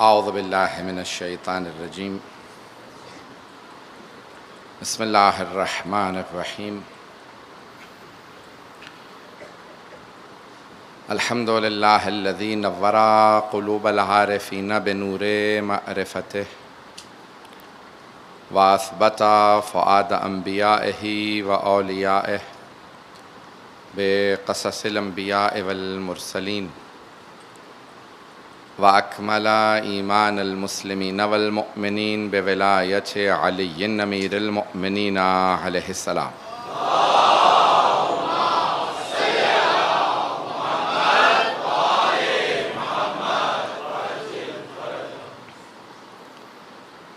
اعوذ باللہ من الشیطان الرجیم بسم اللہ الرحمن الرحیم الحمد للہ الذی نور قلوب العارفین بنور معرفتہ واثبت فؤاد انبیائہ واولیائہ بقصص الانبیاء والمرسلین وأكمل إيمان المسلمين والمؤمنين بولاية علي أمير المؤمنين عليه السلام.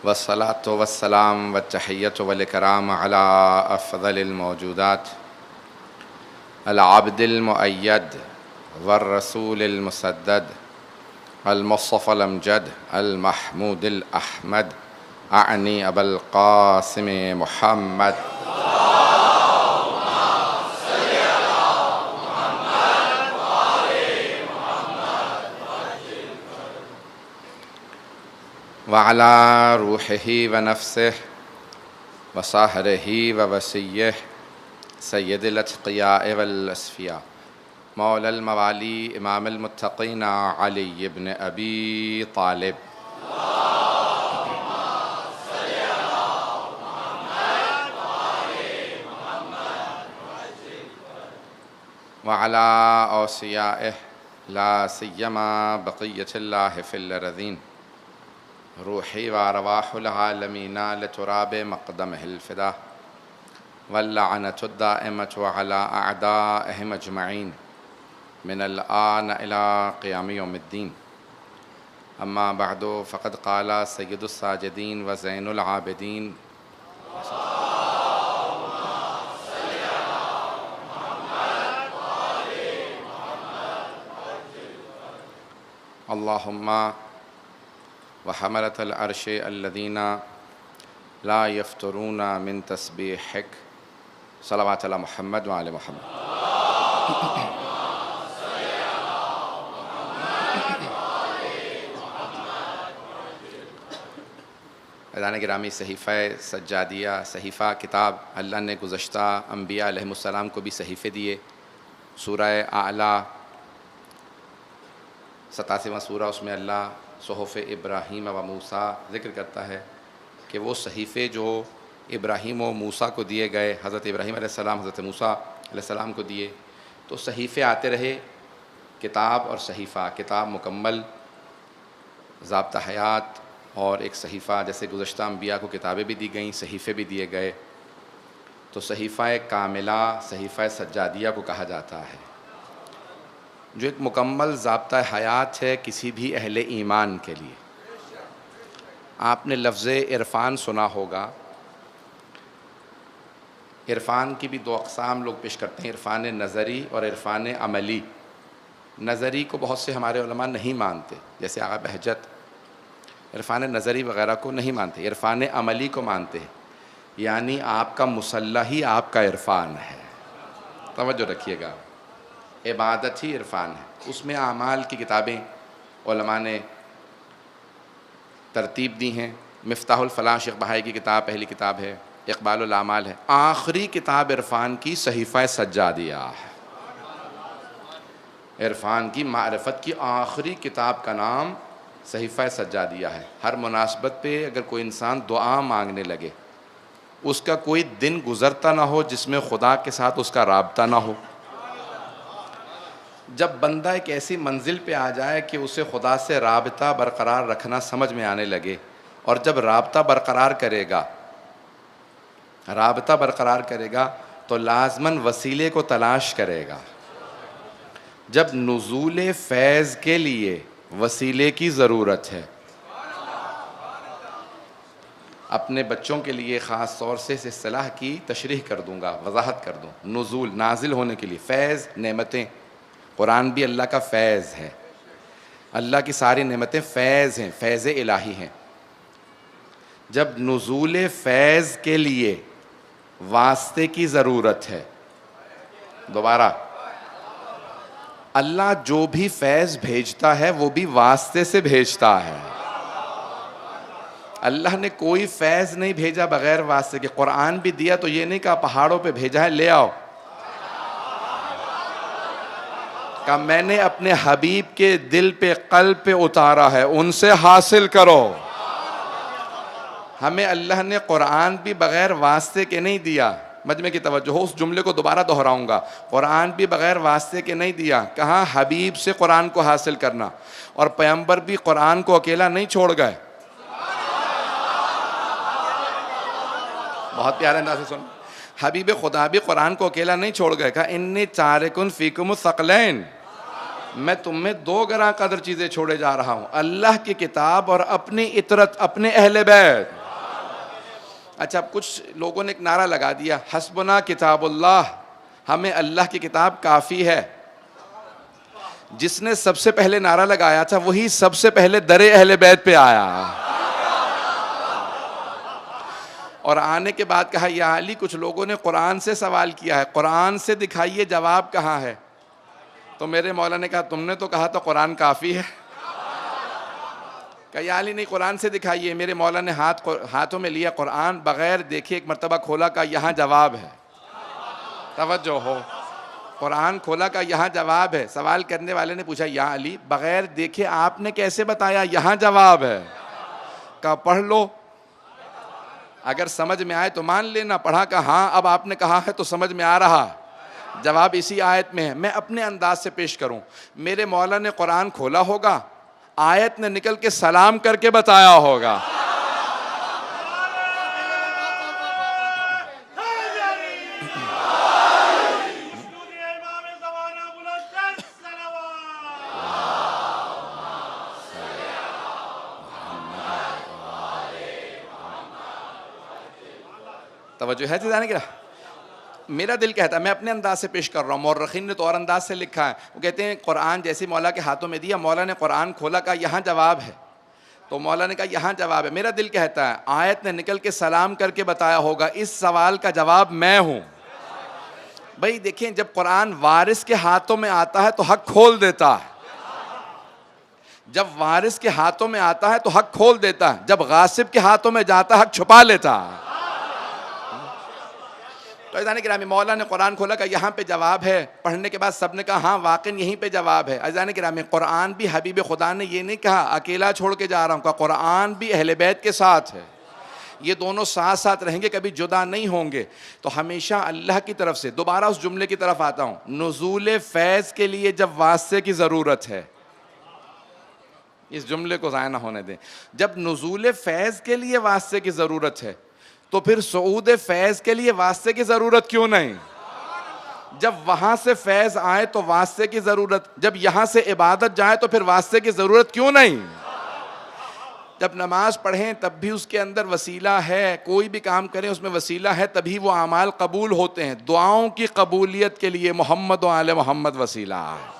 والصلاة والسلام والتحية والإكرام على أفضل الموجودات العبد المؤيد والرسول المسدد المصطفى الأمجد المحمود الأحمد أعني أبا القاسم محمد وعلى روحه ونفسه وصهره ووسيه سيد الأتقياء والأصفياء مولا الموالي امام المتقين علي بن ابي طالب وعلى اوصيائه لا سيما بقية الله في الأرضين روحي وارواح العالمين لتراب مقدمه الفداء واللعنة الدائمة على أعدائهم أجمعين من الآن إلى قيام يوم الدين. أما بعد فقد قال سيد الساجدين وزين العابدين اللهم وحملة العرش الذين لا يفترون من تسبيحك صلوات على محمد وعلى محمد. عزیزان گرامی، صحیفہ سجادیہ صحیفہ کتاب اللہ نے گزشتہ انبیاء علیہ السلام کو بھی صحیفے دیے. سورہ اعلیٰ 87واں سورہ، اس میں اللہ صحف ابراہیم و موسیٰ ذکر کرتا ہے کہ وہ صحیفے جو ابراہیم و موسیٰ کو دیے گئے، حضرت ابراہیم علیہ السلام حضرت موسیٰ علیہ السلام کو دیے، تو صحیفے آتے رہے. کتاب اور صحیفہ، کتاب مکمل ضابطہ حیات، اور ایک صحیفہ جیسے گزشتہ انبیاء کو کتابیں بھی دی گئیں، صحیفے بھی دیے گئے. تو صحیفہ کاملہ، صحیفہ سجادیہ کو کہا جاتا ہے، جو ایک مکمل ضابطہ حیات ہے کسی بھی اہل ایمان کے لیے. آپ نے لفظ عرفان سنا ہوگا. عرفان کی بھی دو اقسام لوگ پیش کرتے ہیں، عرفان نظری اور عرفان عملی. نظری کو بہت سے ہمارے علماء نہیں مانتے، جیسے آغا بہجت عرفان نظری وغیرہ کو نہیں مانتے، عرفان عملی کو مانتے ہیں. یعنی آپ کا مسلح ہی آپ کا عرفان ہے. توجہ رکھیے گا، عبادت ہی عرفان ہے. اس میں اعمال کی کتابیں علماء نے ترتیب دی ہیں. مفتاح الفلاح شیخ بہائی کی کتاب پہلی کتاب ہے، اقبال الاعمال ہے. آخری کتاب عرفان کی صحیفہ سجادیہ ہے. عرفان کی معرفت کی آخری کتاب کا نام صحیفہ سجادیہ ہے. ہر مناسبت پہ اگر کوئی انسان دعا مانگنے لگے، اس کا کوئی دن گزرتا نہ ہو جس میں خدا کے ساتھ اس کا رابطہ نہ ہو. جب بندہ ایک ایسی منزل پہ آ جائے کہ اسے خدا سے رابطہ برقرار رکھنا سمجھ میں آنے لگے، اور جب رابطہ برقرار کرے گا تو لازماً وسیلے کو تلاش کرے گا. جب نزول فیض کے لیے وسیلے کی ضرورت ہے. اپنے بچوں کے لیے خاص طور سے اس اصطلاح کی تشریح کر دوں گا، وضاحت کر دوں. نزول، نازل ہونے کے لیے، فیض، نعمتیں. قرآن بھی اللہ کا فیض ہے. اللہ کی ساری نعمتیں فیض ہیں، فیض الہی ہیں. جب نزول فیض کے لیے واسطے کی ضرورت ہے، دوبارہ اللہ جو بھی فیض بھیجتا ہے وہ بھی واسطے سے بھیجتا ہے. اللہ نے کوئی فیض نہیں بھیجا بغیر واسطے کے. قرآن بھی دیا تو یہ نہیں کہا پہاڑوں پہ بھیجا ہے لے آؤ، کہا میں نے اپنے حبیب کے دل پہ قلب پہ اتارا ہے، ان سے حاصل کرو. ہمیں اللہ نے قرآن بھی بغیر واسطے کے نہیں دیا. مجمع کی توجہ ہو، اس جملے کو دوبارہ دہراؤں گا. قرآن بھی بغیر واسطے کے نہیں دیا، کہاں حبیب سے قرآن کو حاصل کرنا. اور پیغمبر بھی قرآن کو اکیلا نہیں چھوڑ گئے. بہت پیارے انداز سے سن. حبیب خدا بھی قرآن کو اکیلا نہیں چھوڑ گئے، کہا انی تارکن فیکم الثقلین، میں تم میں دو گراں قدر چیزیں چھوڑے جا رہا ہوں، اللہ کی کتاب اور اپنی اطرت، اپنے اہل بیت. اچھا، اب کچھ لوگوں نے ایک نعرہ لگا دیا، حسبنا کتاب اللہ، ہمیں اللہ کی کتاب کافی ہے. جس نے سب سے پہلے نعرہ لگایا تھا وہی سب سے پہلے در اہل بیت پہ آیا، اور آنے کے بعد کہا یا علی کچھ لوگوں نے قرآن سے سوال کیا ہے، قرآن سے دکھائیے جواب کہاں ہے. تو میرے مولا نے کہا تم نے تو کہا تھا قرآن کافی ہے. کہ یا علی نہیں، قرآن سے دکھائیے. میرے مولا نے ہاتھوں میں لیا قرآن، بغیر دیکھے ایک مرتبہ کھولا، کا یہاں جواب ہے. توجہ ہو، قرآن کھولا، کا یہاں جواب ہے. سوال کرنے والے نے پوچھا یا علی بغیر دیکھے آپ نے کیسے بتایا یہاں جواب ہے؟ کہا پڑھ لو، اگر سمجھ میں آئے تو مان لینا. پڑھا، کہ ہاں اب آپ نے کہا ہے تو سمجھ میں آ رہا، جواب اسی آیت میں ہے. میں اپنے انداز سے پیش کروں. میرے مولا نے قرآن کھولا ہوگا، آیت نے نکل کے سلام کر کے بتایا ہوگا. توجہ ہے جانے کیا؟ میرا دل کہتا ہے، میں اپنے انداز سے پیش کر رہا ہوں. مورخین نے تو اور انداز سے لکھا ہے. وہ کہتے ہیں قرآن جیسے مولا کے ہاتھوں میں دیا، مولا نے قرآن کھولا، کہا یہاں جواب ہے. تو مولا نے کہا یہاں جواب ہے. میرا دل کہتا ہے آیت نے نکل کے سلام کر کے بتایا ہوگا، اس سوال کا جواب میں ہوں. بھائی دیکھیں، جب قرآن وارث کے ہاتھوں میں آتا ہے تو حق کھول دیتا ہے. جب وارث کے ہاتھوں میں آتا ہے تو حق کھول دیتا ہے، جب غاصب کے ہاتھوں میں جاتا ہے حق چھپا لیتا ہے. تو عزیزان گرامی، مولا نے قرآن کھولا، کہ یہاں پہ جواب ہے. پڑھنے کے بعد سب نے کہا ہاں واقعی یہیں پہ جواب ہے. عزیزان گرامی، قرآن بھی حبیب خدا نے یہ نہیں کہا اکیلا چھوڑ کے جا رہا ہوں، کہ قرآن بھی اہل بیت کے ساتھ ہے. یہ دونوں ساتھ ساتھ رہیں گے، کبھی جدا نہیں ہوں گے. تو ہمیشہ اللہ کی طرف سے، دوبارہ اس جملے کی طرف آتا ہوں، نزول فیض کے لیے جب واسطے کی ضرورت ہے، اس جملے کو ضائع نہ ہونے دیں. جب نزول فیض کے لیے واسطے کی ضرورت ہے تو پھر صعود فیض کے لیے واسطے کی ضرورت کیوں نہیں؟ جب وہاں سے فیض آئے تو واسطے کی ضرورت، جب یہاں سے عبادت جائے تو پھر واسطے کی ضرورت کیوں نہیں؟ جب نماز پڑھیں تب بھی اس کے اندر وسیلہ ہے، کوئی بھی کام کریں اس میں وسیلہ ہے، تبھی وہ اعمال قبول ہوتے ہیں. دعاؤں کی قبولیت کے لیے محمد و آل محمد وسیلہ ہے.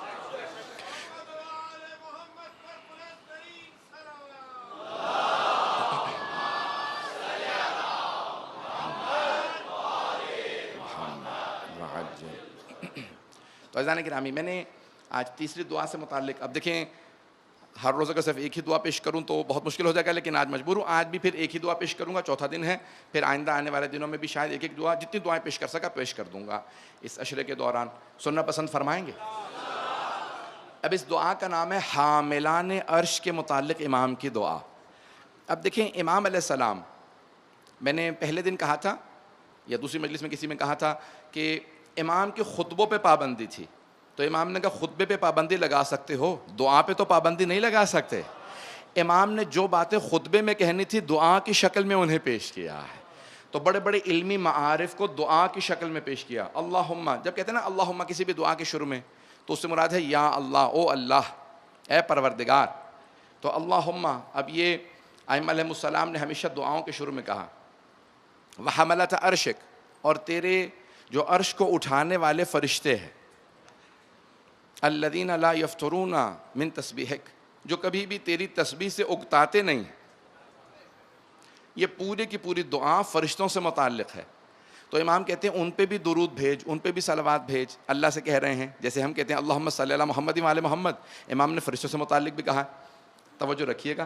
تو عزیزان گرامی، میں نے آج تیسری دعا سے متعلق، اب دیکھیں ہر روز اگر صرف ایک ہی دعا پیش کروں تو بہت مشکل ہو جائے گا، لیکن آج مجبور ہوں. آج بھی پھر ایک ہی دعا پیش کروں گا، چوتھا دن ہے. پھر آئندہ آنے والے دنوں میں بھی شاید ایک ایک دعا، جتنی دعائیں پیش کر سکا پیش کر دوں گا اس عشرے کے دوران. سننا پسند فرمائیں گے؟ اب اس دعا کا نام ہے حاملان عرش کے متعلق امام کی دعا. اب دیکھیں امام علیہ السلام، میں نے پہلے دن کہا تھا یا دوسری مجلس میں کسی میں کہا تھا کہ امام کے خطبوں پہ پابندی تھی. تو امام نے کہا خطبے پہ پابندی لگا سکتے ہو، دعا پہ تو پابندی نہیں لگا سکتے. امام نے جو باتیں خطبے میں کہنی تھی دعا کی شکل میں انہیں پیش کیا ہے. تو بڑے بڑے علمی معارف کو دعا کی شکل میں پیش کیا. اللہم، جب کہتے ہیں نا اللہم کسی بھی دعا کے شروع میں، تو اس سے مراد ہے یا اللہ، او اللہ، اے پروردگار. تو اللہم، اب یہ ائمہ علیہم السلام نے ہمیشہ دعاؤں کے شروع میں کہا وحملۃ عرشک، اور تیرے جو عرش کو اٹھانے والے فرشتے ہیں، الذین لا یفترون من تسبیحک، جو کبھی بھی تیری تسبیح سے اگتاتے نہیں. یہ پوری کی پوری دعا فرشتوں سے متعلق ہے. تو امام کہتے ہیں ان پہ بھی درود بھیج، ان پہ بھی صلوات بھیج. اللہ سے کہہ رہے ہیں، جیسے ہم کہتے ہیں اللہم صلی علی محمد و علی محمد، امام نے فرشتوں سے متعلق بھی کہا. توجہ رکھیے گا.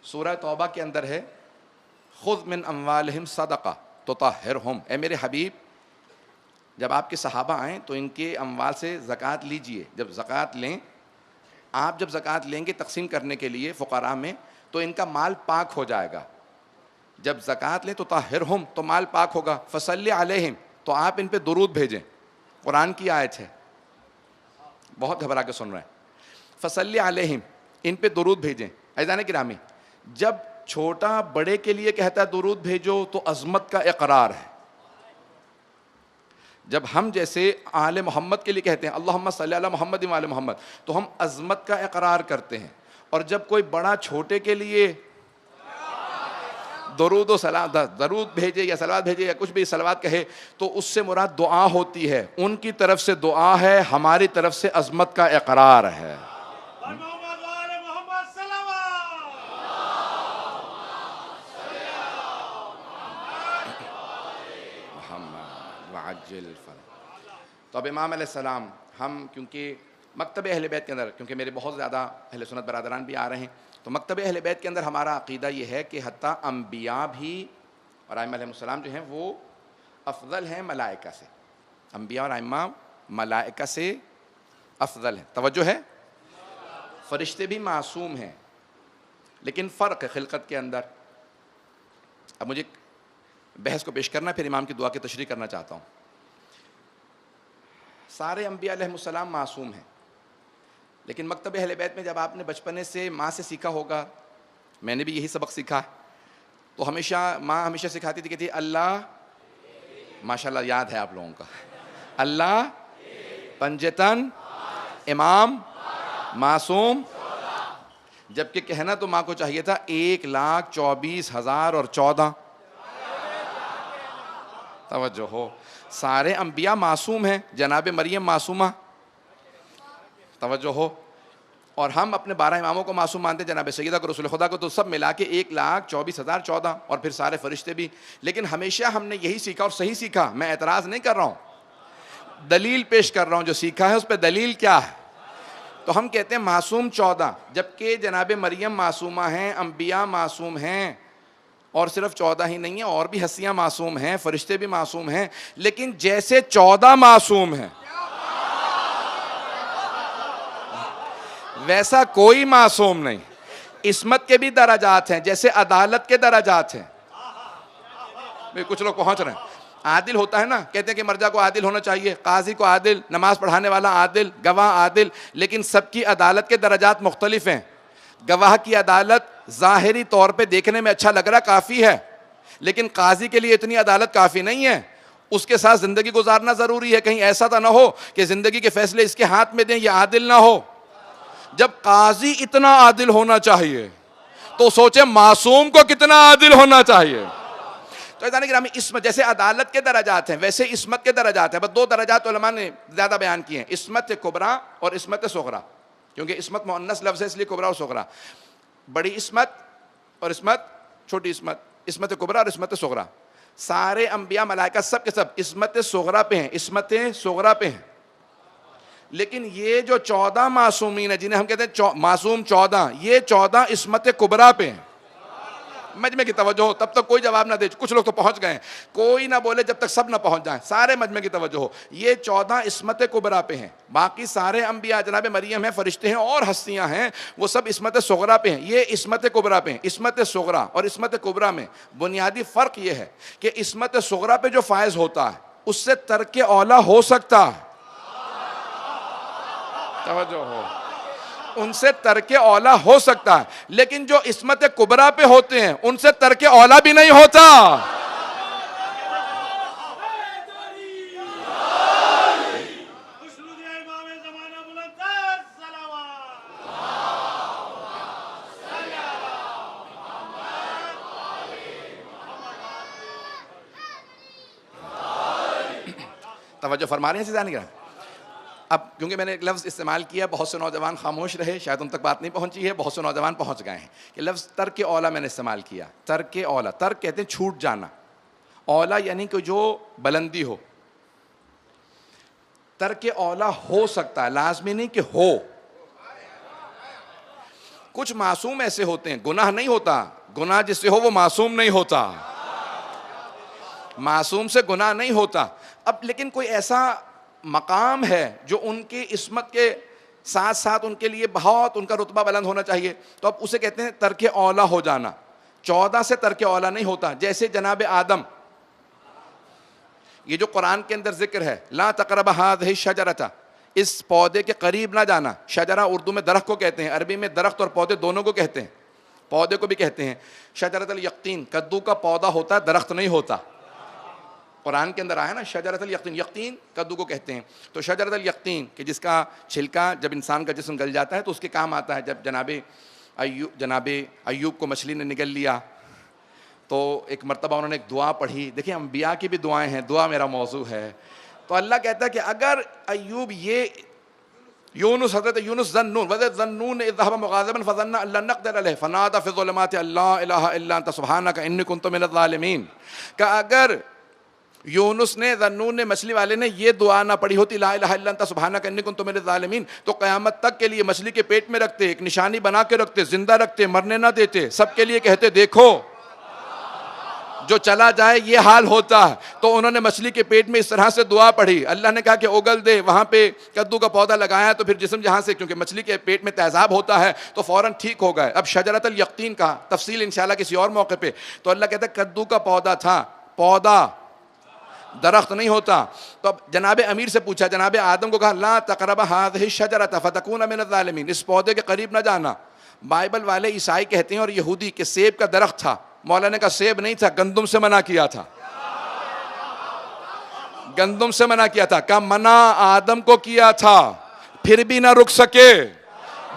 سورہ توبہ کے اندر ہے خذ من اموالہم صدقہ تطہرہم، اے میرے حبیب جب آپ کے صحابہ آئیں تو ان کے اموال سے زکوٰۃ لیجئے. جب زکوٰۃ لیں آپ، جب زکوٰۃ لیں گے تقسیم کرنے کے لیے فقراء میں، تو ان کا مال پاک ہو جائے گا. جب زکوٰۃ لیں تو طہرہم، تو مال پاک ہوگا. فصلی علیہم، تو آپ ان پہ درود بھیجیں. قرآن کی آیت ہے، بہت گھبرا کے سن رہے ہیں. فصلی علیہم، ان پہ درود بھیجیں. عزیزان گرامی، جب چھوٹا بڑے کے لیے کہتا ہے درود بھیجو تو عظمت کا اقرار ہے. جب ہم جیسے آل محمد کے لیے کہتے ہیں اللہم صلی علی محمد و آل محمد، تو ہم عظمت کا اقرار کرتے ہیں. اور جب کوئی بڑا چھوٹے کے لیے درود و سلام، درود بھیجے یا صلوات بھیجے یا کچھ بھی صلوات کہے، تو اس سے مراد دعا ہوتی ہے. ان کی طرف سے دعا ہے، ہماری طرف سے عظمت کا اقرار ہے. تو اب امام علیہ السلام، ہم کیونکہ مکتب اہل بیت کے اندر، کیونکہ میرے بہت زیادہ اہل سنت برادران بھی آ رہے ہیں، تو مکتب اہل بیت کے اندر ہمارا عقیدہ یہ ہے کہ حتیٰ انبیاء بھی اور ائمہ علیہ السلام جو ہیں وہ افضل ہیں ملائکہ سے. انبیاء اور ائمہ ملائکہ سے افضل ہیں. توجہ ہے، فرشتے بھی معصوم ہیں لیکن فرق ہے خلقت کے اندر. اب مجھے بحث کو پیش کرنا، پھر امام کی دعا کی تشریح کرنا چاہتا ہوں. سارے انبیاء علیہ السلام معصوم ہیں، لیکن مکتب اہل بیت میں جب آپ نے بچپنے سے ماں سے سیکھا ہوگا، میں نے بھی یہی سبق سیکھا ہے، تو ہمیشہ ماں ہمیشہ سکھاتی تھی، کہتی اللہ، ماشاءاللہ یاد ہے آپ لوگوں کا، اللہ پنجتن امام معصوم. جبکہ کہنا تو ماں کو چاہیے تھا 1,24,014. توجہ ہو، سارے انبیاء معصوم ہیں، جناب مریم معصومہ. توجہ ہو، اور ہم اپنے 12 اماموں کو معصوم مانتے ہیں، جناب سیدہ کو، رسول خدا کو، تو سب ملا کے 1,24,014 اور پھر سارے فرشتے بھی. لیکن ہمیشہ ہم نے یہی سیکھا اور صحیح سیکھا، میں اعتراض نہیں کر رہا ہوں، دلیل پیش کر رہا ہوں. جو سیکھا ہے اس پہ دلیل کیا ہے؟ تو ہم کہتے ہیں معصوم 14، جبکہ جناب مریم معصومہ ہیں، انبیاء معصوم ہیں. اور صرف 14 ہی نہیں ہیں، اور بھی ہستیاں معصوم ہیں، فرشتے بھی معصوم ہیں. لیکن جیسے 14 معصوم ہیں ویسا کوئی معصوم نہیں. عصمت کے بھی درجات ہیں، جیسے عدالت کے درجات ہیں. کچھ لوگ پہنچ رہے ہیں. عادل ہوتا ہے نا، کہتے ہیں کہ مرجع کو عادل ہونا چاہیے، قاضی کو عادل، نماز پڑھانے والا عادل، گواہ عادل. لیکن سب کی عدالت کے درجات مختلف ہیں. گواہ کی عدالت ظاہری طور پہ دیکھنے میں اچھا لگ رہا کافی ہے، لیکن قاضی کے لیے اتنی عدالت کافی نہیں ہے. اس کے ساتھ زندگی گزارنا ضروری ہے، کہیں ایسا تو نہ ہو کہ زندگی کے فیصلے اس کے ہاتھ میں دیں، یہ عادل نہ ہو. جب قاضی اتنا عادل ہونا چاہیے تو سوچیں معصوم کو کتنا عادل ہونا چاہیے. تو عزیزان گرامی، عصمت جیسے عدالت کے درجات ہیں ویسے عصمت کے درجات ہیں. بس 2 درجات علماء نے زیادہ بیان کیے ہیں، عصمت کبریٰ اور عصمت صغریٰ. کیونکہ عصمت مؤنث لفظ ہے اس لیے کبریٰ اور صغریٰ. بڑی عصمت اور عصمت، چھوٹی عصمت، عصمت کبریٰ اور عصمت صغریٰ. سارے انبیاء ملائکہ سب کے سب عصمت صغریٰ پہ ہیں، عصمت صغریٰ پہ ہیں. لیکن یہ جو 14 معصومین ہیں جنہیں ہم کہتے ہیں معصوم 14، یہ 14 عصمت کبریٰ پہ ہیں. مجمع کی توجہ ہو، تب تک کوئی جواب نہ دے. کچھ لوگ تو پہنچ گئے ہیں، کوئی نہ بولے جب تک سب نہ پہنچ جائیں. سارے مجمع کی توجہ ہو، یہ 14 عصمت کبریٰ پہ ہیں. باقی سارے انبیاء، جناب مریم ہیں، فرشتے ہیں اور ہستیاں ہیں، وہ سب عصمت صغریٰ پہ ہیں، یہ عصمت کبریٰ پہ ہیں. عصمت صغریٰ اور عصمت کبریٰ میں بنیادی فرق یہ ہے کہ عصمت صغریٰ پہ جو فائز ہوتا ہے اس سے ترک اولیٰ ہو سکتا ہے. توجہ ہو، ان سے ترک اولیٰ ہو سکتا ہے، لیکن جو عصمت کبریٰ پہ ہوتے ہیں ان سے ترک اولیٰ بھی نہیں ہوتا. توجہ فرما رہے ہیں عزیزان گرامی. اب کیونکہ میں نے ایک لفظ استعمال کیا، بہت سے نوجوان خاموش رہے، شاید ان تک بات نہیں پہنچی ہے، بہت سے نوجوان پہنچ گئے ہیں کہ لفظ ترک اولیٰ میں نے استعمال کیا. ترک اولیٰ، ترک کہتے ہیں چھوٹ جانا، اولیٰ یعنی کہ جو بلندی ہو. ترک اولیٰ ہو سکتا ہے، لازمی نہیں کہ ہو. کچھ معصوم ایسے ہوتے ہیں، گناہ نہیں ہوتا، گناہ جس سے ہو وہ معصوم نہیں ہوتا، معصوم سے گناہ نہیں ہوتا۔ اب لیکن کوئی ایسا مقام ہے جو ان کی عصمت کے ساتھ ساتھ ان کے لیے بہت ان کا رتبہ بلند ہونا چاہیے، تو اب اسے کہتے ہیں ترک اولا ہو جانا۔ 14 سے ترک اولا نہیں ہوتا، جیسے جناب آدم، یہ جو قرآن کے اندر ذکر ہے لا تقرب هذه الشجرة، اس پودے کے قریب نہ جانا۔ شجرہ اردو میں درخت کو کہتے ہیں، عربی میں درخت اور پودے دونوں کو کہتے ہیں، پودے کو بھی کہتے ہیں۔ شجرۃ الیقطین، کدو کا پودا ہوتا ہے، درخت نہیں ہوتا، قرآن کے اندر آیا نا شجرۃ الیقطین، یقطین کدو کو کہتے ہیں۔ تو شجرۃ الیقطین کہ جس کا چھلکا جب انسان کا جسم گل جاتا ہے تو اس کے کام آتا ہے۔ جب جناب ایوب کو مچھلی نے نگل لیا تو ایک مرتبہ انہوں نے ایک دعا پڑھی، دیکھیں انبیاء کی بھی دعائیں ہیں، دعا میرا موضوع ہے۔ تو اللہ کہتا ہے کہ اگر ایوب یہ یونس، حضرت یونس ذنون وذ ذنون اذ ذهب مغاضبا فظن ان لن نقدر عليه فنادى في الظلمات ان لا اله الا انت سبحانك انی كنت من الظالمین، کہ اگر یونس نے، ذنون نے، مچھلی والے نے یہ دعا نہ پڑھی ہوتی لا الہ الا انت سبحانک انی کنت من الظالمین، تو قیامت تک کے لیے مچھلی کے پیٹ میں رکھتے، ایک نشانی بنا کے رکھتے، زندہ رکھتے، مرنے نہ دیتے، سب کے لیے کہتے دیکھو جو چلا جائے یہ حال ہوتا ہے۔ تو انہوں نے مچھلی کے پیٹ میں اس طرح سے دعا پڑھی، اللہ نے کہا کہ اگل دے، وہاں پہ کدو کا پودا لگایا تو پھر جسم جہاں سے، کیونکہ مچھلی کے پیٹ میں تیزاب ہوتا ہے تو فوراً ٹھیک ہو گئے۔ اب شجرۃ الیقطین کا تفصیل انشاءاللہ کسی اور موقع پہ۔ تو اللہ کہتا ہے کدو کا پودا تھا، پودا، درخت نہیں ہوتا۔ تو اب جناب امیر سے پوچھا، جناب آدم کو کہا لا تقرب هذه الشجرة فتكون من الظالمین، اس پودے کے قریب نہ جانا۔ بائبل والے عیسائی کہتے ہیں اور یہودی کہ سیب کا درخت تھا، مولا نے کہا سیب نہیں تھا، گندم سے منع کیا تھا، گندم سے منع کیا تھا، کہا منع آدم کو کیا تھا، پھر بھی نہ رک سکے۔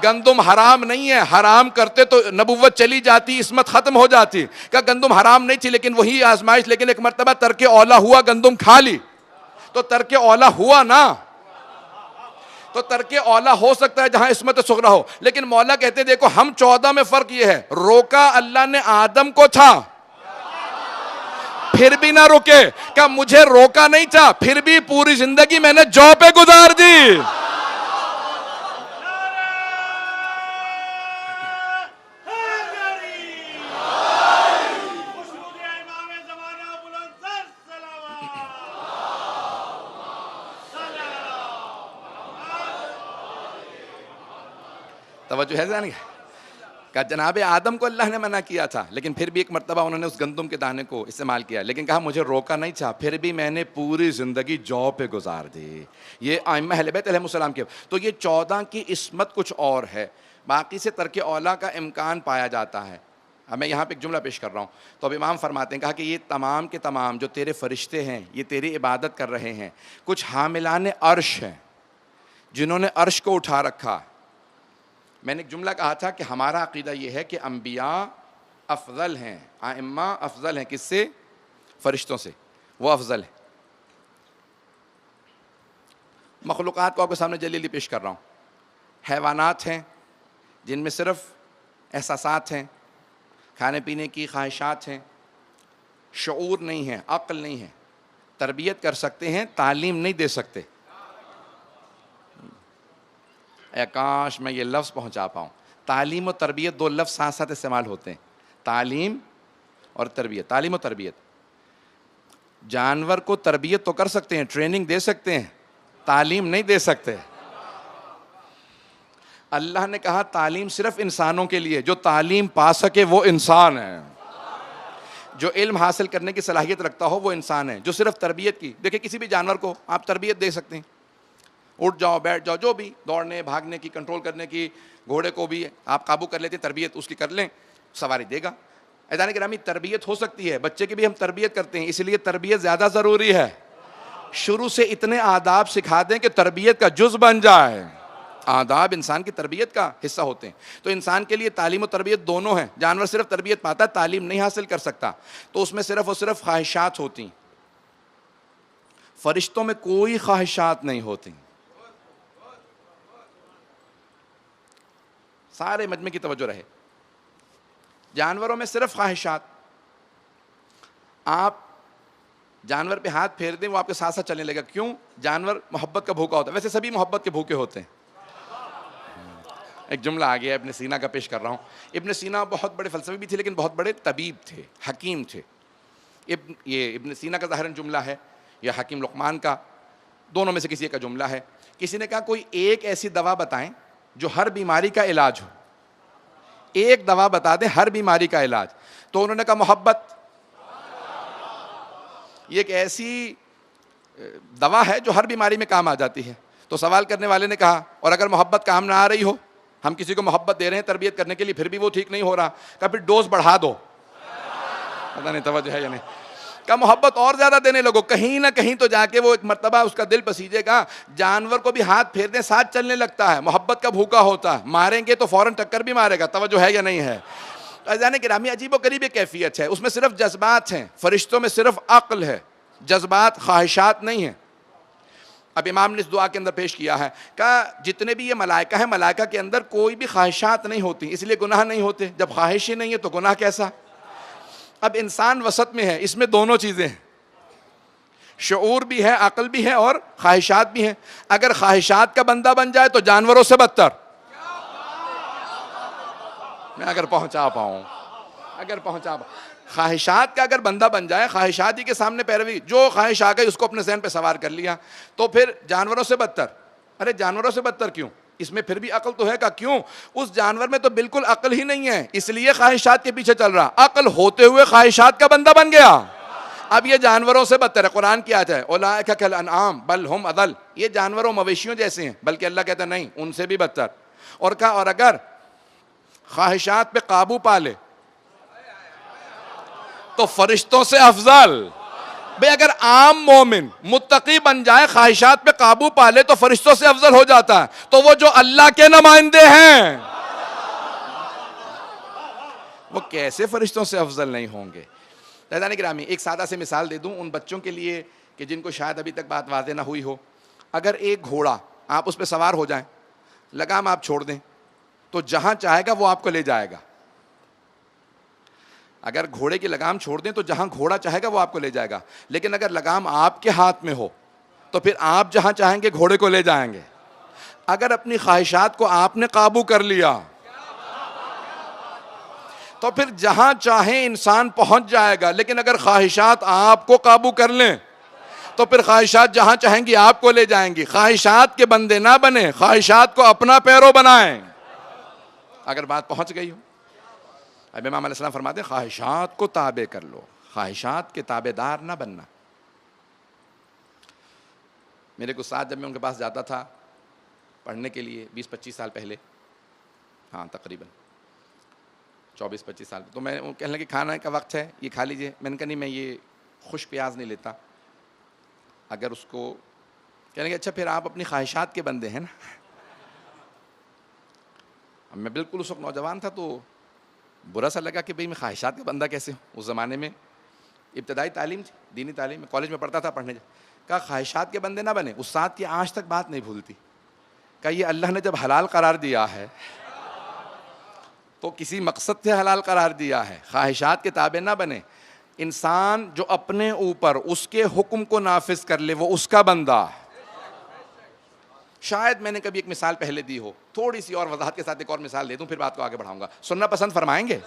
گندم حرام نہیں ہے، حرام کرتے تو نبوت چلی جاتی، عصمت ختم ہو جاتی۔ کہ گندم حرام نہیں تھی لیکن وہی آزمائش، لیکن ایک مرتبہ ترک اولا ہوا، گندم کھا لی تو ترک اولا ہوا نا۔ تو ترک اولا ہو سکتا ہے جہاں عصمت صغرا ہو، لیکن مولا کہتے دیکھو ہم 14 میں فرق یہ ہے، روکا اللہ نے آدم کو تھا پھر بھی نہ رکے، کہ مجھے روکا نہیں تھا پھر بھی پوری زندگی میں نے جو پہ گزار دی۔ توجہ ہے ذہن کہ جناب آدم کو اللہ نے منع کیا تھا لیکن پھر بھی ایک مرتبہ انہوں نے اس گندم کے دانے کو استعمال کیا، لیکن کہا مجھے روکا نہیں تھا پھر بھی میں نے پوری زندگی جو پہ گزار دی۔ یہ ائمہ اہل بیت علیہ السلام کے۔ تو یہ 14 کی عصمت کچھ اور ہے، باقی سے ترک اولا کا امکان پایا جاتا ہے۔ اب میں یہاں پہ ایک جملہ پیش کر رہا ہوں، تو اب امام فرماتے ہیں، کہا کہ یہ تمام کے تمام جو تیرے فرشتے ہیں یہ تیری عبادت کر رہے ہیں، کچھ حاملان عرش ہیں جنہوں نے عرش کو اٹھا رکھا۔ میں نے ایک جملہ کہا تھا کہ ہمارا عقیدہ یہ ہے کہ انبیاء افضل ہیں، ائمہ افضل ہیں، کس سے؟ فرشتوں سے، وہ افضل ہیں۔ مخلوقات کو آپ کے سامنے جلیلی پیش کر رہا ہوں۔ حیوانات ہیں جن میں صرف احساسات ہیں، کھانے پینے کی خواہشات ہیں، شعور نہیں ہے، عقل نہیں ہے، تربیت کر سکتے ہیں، تعلیم نہیں دے سکتے۔ اے کاش میں یہ لفظ پہنچا پاؤں، تعلیم و تربیت دو لفظ ساتھ ساتھ استعمال ہوتے ہیں، تعلیم اور تربیت۔ تعلیم و تربیت، جانور کو تربیت تو کر سکتے ہیں، ٹریننگ دے سکتے ہیں، تعلیم نہیں دے سکتے۔ اللہ نے کہا تعلیم صرف انسانوں کے لیے، جو تعلیم پا سکے وہ انسان ہے، جو علم حاصل کرنے کی صلاحیت رکھتا ہو وہ انسان ہے۔ جو صرف تربیت کی، دیکھیں کسی بھی جانور کو آپ تربیت دے سکتے ہیں، اٹھ جاؤ بیٹھ جاؤ، جو بھی دوڑنے بھاگنے کی، کنٹرول کرنے کی، گھوڑے کو بھی آپ قابو کر لیتے ہیں، تربیت اس کی کر لیں، سواری دے گا۔ عزیزان گرامی تربیت ہو سکتی ہے، بچے کی بھی ہم تربیت کرتے ہیں، اس لیے تربیت زیادہ ضروری ہے۔ شروع سے اتنے آداب سکھا دیں کہ تربیت کا جز بن جائے۔ آداب انسان کی تربیت کا حصہ ہوتے ہیں، تو انسان کے لیے تعلیم و تربیت دونوں ہیں۔ جانور صرف تربیت پاتا ہے، تعلیم نہیں حاصل کر سکتا، تو اس میں صرف اور صرف خواہشات ہوتی ہیں۔ فرشتوں میں کوئی خواہشات نہیں ہوتی۔ سارے مجمع کی توجہ رہے، جانوروں میں صرف خواہشات۔ آپ جانور پہ ہاتھ پھیر دیں وہ آپ کے ساتھ ساتھ چلنے لگا، کیوں؟ جانور محبت کا بھوکا ہوتا ہے، ویسے سبھی محبت کے بھوکے ہوتے ہیں۔ ایک جملہ آ گیا ابن سینا کا پیش کر رہا ہوں. ابن سینا بہت بڑے فلسفی بھی تھے لیکن بہت بڑے طبیب تھے, حکیم تھے. یہ ابن سینا کا ظاہراً جملہ ہے یا حکیم لقمان کا, دونوں میں سے کسی کا جملہ ہے. کسی نے کہا کوئی ایک ایسی دوا بتائیں جو ہر بیماری کا علاج ہو, ایک دوا بتا دیں ہر بیماری کا علاج. تو انہوں نے کہا محبت. یہ ایک ایسی دوا ہے جو ہر بیماری میں کام آ جاتی ہے. تو سوال کرنے والے نے کہا اور اگر محبت کام نہ آ رہی ہو, ہم کسی کو محبت دے رہے ہیں تربیت کرنے کے لیے, پھر بھی وہ ٹھیک نہیں ہو رہا, کہا پھر ڈوز بڑھا دو. پتہ نہیں توجہ ہے یا نہیں. کہا محبت اور زیادہ دینے لگو, کہیں نہ کہیں تو جا کے وہ ایک مرتبہ اس کا دل پسیجے گا. جانور کو بھی ہاتھ پھیر دیں ساتھ چلنے لگتا ہے, محبت کا بھوکا ہوتا ہے, ماریں گے تو فوراً ٹکر بھی مارے گا. توجہ ہے یا نہیں ہے؟ عزیزان گرامی, عجیب و غریب کیفیت ہے. اس میں صرف جذبات ہیں, فرشتوں میں صرف عقل ہے, جذبات خواہشات نہیں ہیں. اب امام نے اس دعا کے اندر پیش کیا ہے, کہا جتنے بھی یہ ملائکہ ہیں, ملائکہ کے اندر کوئی بھی خواہشات نہیں ہوتی, اس لیے گناہ نہیں ہوتے. جب خواہش ہی نہیں ہے تو گناہ کیسا؟ اب انسان وسط میں ہے, اس میں دونوں چیزیں ہیں, شعور بھی ہے, عقل بھی ہے اور خواہشات بھی ہیں. اگر خواہشات کا بندہ بن جائے تو جانوروں سے بدتر. میں اگر پہنچا پاؤں خواہشات کا اگر بندہ بن جائے, خواہشات ہی کے سامنے پیروی, جو خواہش آ گئی اس کو اپنے ذہن پہ سوار کر لیا, تو پھر جانوروں سے بدتر. ارے جانوروں سے بدتر کیوں؟ اس میں پھر بھی عقل تو ہے. کا کیوں؟ اس جانور میں تو بالکل عقل ہی نہیں ہے, اس لیے خواہشات کے پیچھے چل رہا. عقل ہوتے ہوئے خواہشات کا بندہ بن گیا. اب یہ جانوروں سے بدتر ہے. قرآن کی آیت ہے اولئک کالانعام بل ہم اضل, یہ جانوروں مویشیوں جیسے ہیں, بلکہ اللہ کہتا ہے نہیں, ان سے بھی بدتر. اور کہا اور اگر خواہشات پہ قابو پا لے تو فرشتوں سے افضل. بھئی اگر عام مومن متقی بن جائے, خواہشات پہ قابو پا لے تو فرشتوں سے افضل ہو جاتا ہے. تو وہ جو اللہ کے نمائندے ہیں وہ کیسے فرشتوں سے افضل نہیں ہوں گے؟ عزیزان گرامی, ایک سادہ سے مثال دے دوں ان بچوں کے لیے کہ جن کو شاید ابھی تک بات واضح نہ ہوئی ہو. اگر ایک گھوڑا, آپ اس پہ سوار ہو جائیں, لگام آپ چھوڑ دیں تو جہاں چاہے گا وہ آپ کو لے جائے گا. اگر گھوڑے کی لگام چھوڑ دیں تو جہاں گھوڑا چاہے گا وہ آپ کو لے جائے گا. لیکن اگر لگام آپ کے ہاتھ میں ہو تو پھر آپ جہاں چاہیں گے گھوڑے کو لے جائیں گے. اگر اپنی خواہشات کو آپ نے قابو کر لیا تو پھر جہاں چاہیں انسان پہنچ جائے گا. لیکن اگر خواہشات آپ کو قابو کر لیں تو پھر خواہشات جہاں چاہیں گی آپ کو لے جائیں گی. خواہشات کے بندے نہ بنیں, خواہشات کو اپنا پیرو بنائیں. اگر بات پہنچ گئی ہو, اب امام علیہ السلام فرماتے ہیں خواہشات کو تابع کر لو, خواہشات کے تابع دار نہ بننا. میرے کو ساتھ جب میں ان کے پاس جاتا تھا پڑھنے کے لیے 20-25 سال پہلے, ہاں تقریباً 24-25 سال, تو میں کہنے لگے کھانا کا وقت ہے یہ کھا لیجئے. میں نے کہا نہیں, میں یہ خوش پیاز نہیں لیتا. اگر اس کو کہنے لگے اچھا پھر آپ اپنی خواہشات کے بندے ہیں نا. اب میں بالکل اس وقت نوجوان تھا تو برا سا لگا کہ بھئی میں خواہشات کا بندہ کیسے ہوں. اس زمانے میں ابتدائی تعلیم تھی, دینی تعلیم, میں کالج میں پڑھتا تھا پڑھنے. کہا خواہشات کے بندے نہ بنے. استاد کی آج تک بات نہیں بھولتی. کہا یہ اللہ نے جب حلال قرار دیا ہے تو کسی مقصد سے حلال قرار دیا ہے. خواہشات کے تابع نہ بنے. انسان جو اپنے اوپر اس کے حکم کو نافذ کر لے وہ اس کا بندہ. شاید میں نے کبھی ایک مثال پہلے دی ہو, تھوڑی سی اور وضاحت کے ساتھ ایک اور مثال دے دوں پھر بات کو آگے بڑھاؤں گا. سننا پسند فرمائیں گے؟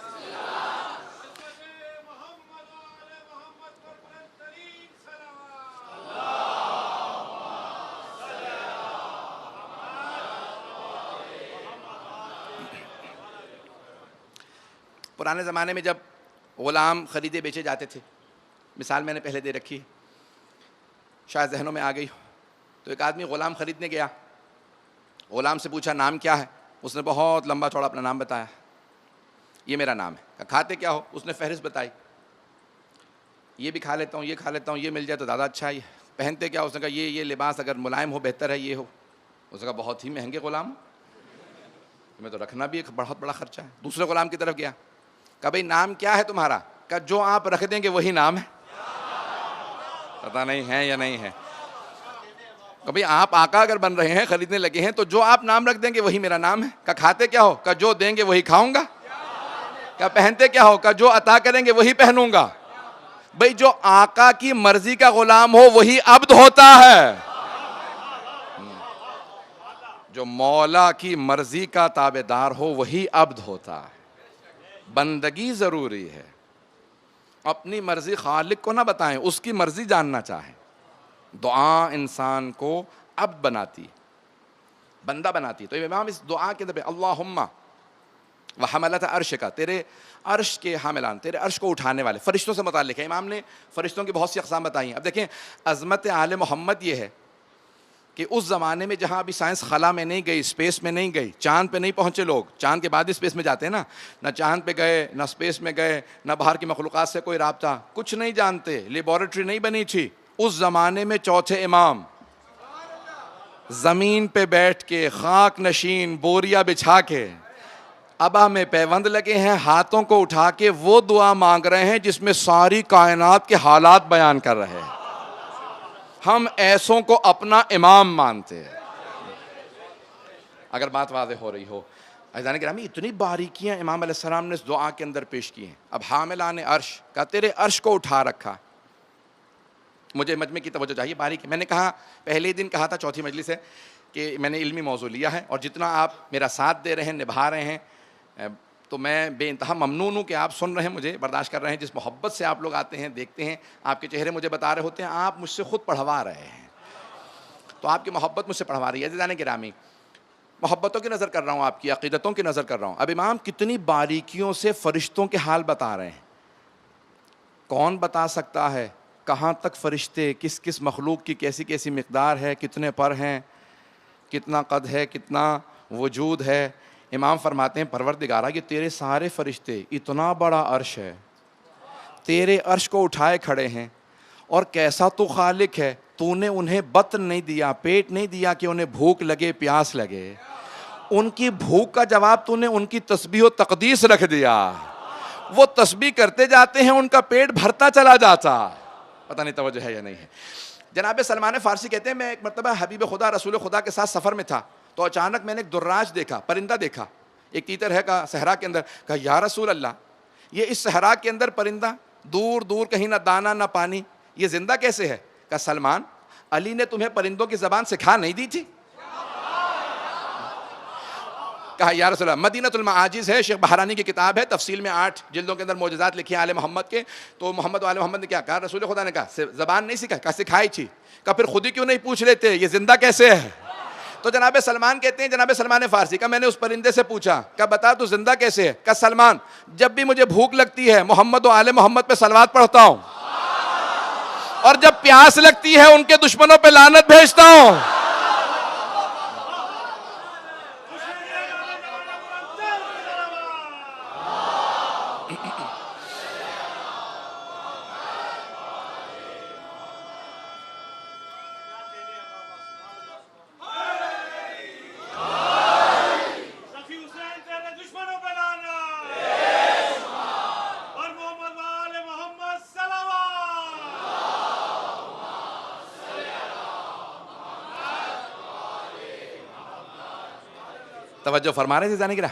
پرانے زمانے میں جب غلام خریدے بیچے جاتے تھے, مثال میں نے پہلے دے رکھی, شاید ذہنوں میں آ گئی. تو ایک آدمی غلام خریدنے گیا, غلام سے پوچھا نام کیا ہے؟ اس نے بہت لمبا چوڑا اپنا نام بتایا. یہ میرا نام ہے. کہا کھاتے کیا ہو؟ اس نے فہرست بتائی. یہ بھی کھا لیتا ہوں, یہ کھا لیتا ہوں, یہ مل جائے تو زیادہ اچھا ہے. پہنتے کیا؟ اس نے کہا یہ لباس اگر ملائم ہو بہتر ہے, یہ ہو. اس نے کہا بہت ہی مہنگے غلام, میں تو رکھنا بھی ایک بہت بڑا خرچہ ہے. دوسرے غلام کی طرف گیا, کہا بھئی نام کیا ہے تمہارا؟ کہا جو آپ رکھ دیں گے وہی نام ہے. پتہ نہیں ہے یا نہیں ہے. کبھی آپ آقا اگر بن رہے ہیں, خریدنے لگے ہیں, تو جو آپ نام رکھ دیں گے وہی میرا نام ہے. کہا کھاتے کیا ہو؟ کہا جو دیں گے وہی کھاؤں گا. کہا پہنتے کیا ہو؟ کہا جو عطا کریں گے وہی پہنوں گا. بھئی جو آقا کی مرضی کا غلام ہو وہی عبد ہوتا ہے. جو مولا کی مرضی کا تابع دار ہو وہی عبد ہوتا ہے. بندگی ضروری ہے. اپنی مرضی خالق کو نہ بتائیں, اس کی مرضی جاننا چاہیں. دعا انسان کو عبد بناتی, بندہ بناتی. تو امام اس دعا کے اندر اللہم وحملۃ عرش کا, تیرے عرش کے حاملان, تیرے عرش کو اٹھانے والے, فرشتوں سے متعلق ہے. امام نے فرشتوں کی بہت سی اقسام بتائی ہیں. اب دیکھیں عظمت آل محمد یہ ہے کہ اس زمانے میں جہاں ابھی سائنس خلا میں نہیں گئی, اسپیس میں نہیں گئی, چاند پہ نہیں پہنچے لوگ, چاند کے بعد ہی اسپیس میں جاتے ہیں نا, نہ چاند پہ گئے, نہ اسپیس میں گئے, نہ باہر کی مخلوقات سے کوئی رابطہ, کچھ نہیں جانتے, لیبارٹری نہیں بنی تھی. اس زمانے میں چوتھے امام زمین پہ بیٹھ کے خاک نشین بوریا بچھا کے ابا میں پیوند لگے ہیں, ہاتھوں کو اٹھا کے وہ دعا مانگ رہے ہیں جس میں ساری کائنات کے حالات بیان کر رہے ہیں. ہم ایسوں کو اپنا امام مانتے ہیں. اگر بات واضح ہو رہی ہو. عزیزان گرامی, اتنی باریکیاں امام علیہ السلام نے اس دعا کے اندر پیش کی ہیں. اب حاملان عرش کا, تیرے عرش کو اٹھا رکھا. مجھے مجمع کی توجہ چاہیے, باریک. میں نے کہا پہلے دن کہا تھا, چوتھی مجلس ہے, کہ میں نے علمی موضوع لیا ہے اور جتنا آپ میرا ساتھ دے رہے ہیں, نبھا رہے ہیں, تو میں بے انتہا ممنون ہوں کہ آپ سن رہے ہیں, مجھے برداشت کر رہے ہیں. جس محبت سے آپ لوگ آتے ہیں, دیکھتے ہیں, آپ کے چہرے مجھے بتا رہے ہوتے ہیں, آپ مجھ سے خود پڑھوا رہے ہیں, تو آپ کی محبت مجھ سے پڑھوا رہی ہے. عزیزان گرامی, محبتوں کی نظر کر رہا ہوں, آپ کی عقیدتوں کی نظر کر رہا ہوں. اب امام کتنی باریکیوں سے فرشتوں کے حال بتا رہے ہیں. کون بتا سکتا ہے کہاں تک فرشتے, کس کس مخلوق کی کیسی کیسی مقدار ہے, کتنے پر ہیں, کتنا قد ہے, کتنا وجود ہے. امام فرماتے ہیں پروردگارا, یہ تیرے سارے فرشتے, اتنا بڑا عرش ہے, تیرے عرش کو اٹھائے کھڑے ہیں, اور کیسا تو خالق ہے, تو نے انہیں بطن نہیں دیا, پیٹ نہیں دیا کہ انہیں بھوک لگے, پیاس لگے. ان کی بھوک کا جواب تو نے ان کی تسبیح و تقدیس رکھ دیا. وہ تسبیح کرتے جاتے ہیں, ان کا پیٹ بھرتا چلا جاتا. پتہ نہیں توجہ ہے یا نہیں ہے. جناب سلمان فارسی کہتے ہیں, میں ایک مرتبہ حبیب خدا رسول خدا کے ساتھ سفر میں تھا, تو اچانک میں نے ایک دراج دیکھا, پرندہ دیکھا, ایک تیتر ہے کا صحرا کے اندر. کہا یا رسول اللہ, یہ اس صحرا کے اندر پرندہ, دور دور کہیں نہ دانا نہ پانی, یہ زندہ کیسے ہے؟ کہا سلمان, علی نے تمہیں پرندوں کی زبان سکھا نہیں دی تھی؟ کہا یا رسول اللہ, مدینۃ المعاجز ہے, شیخ بہرانی کی کتاب ہے, تفصیل میں 8 جلدوں کے اندر معجزات لکھی ہیں آل محمد کے. تو محمد و آل محمد نے کیا کہا؟ رسول خدا نے کہا زبان نہیں سکھائی, کہا سکھائی تھی. کہا پھر خود ہی کیوں نہیں پوچھ لیتے یہ زندہ کیسے ہے؟ تو جناب سلمان کہتے ہیں, جناب سلمان فارسی کا, میں نے اس پرندے سے پوچھا, کہا بتا تو زندہ کیسے ہے؟ کہا سلمان, جب بھی مجھے بھوک لگتی ہے محمد و آل محمد پہ صلوات پڑھتا ہوں, اور جب پیاس لگتی ہے ان کے دشمنوں پہ لعنت بھیجتا ہوں. توجہ فرما رہے تھے جانے گرا.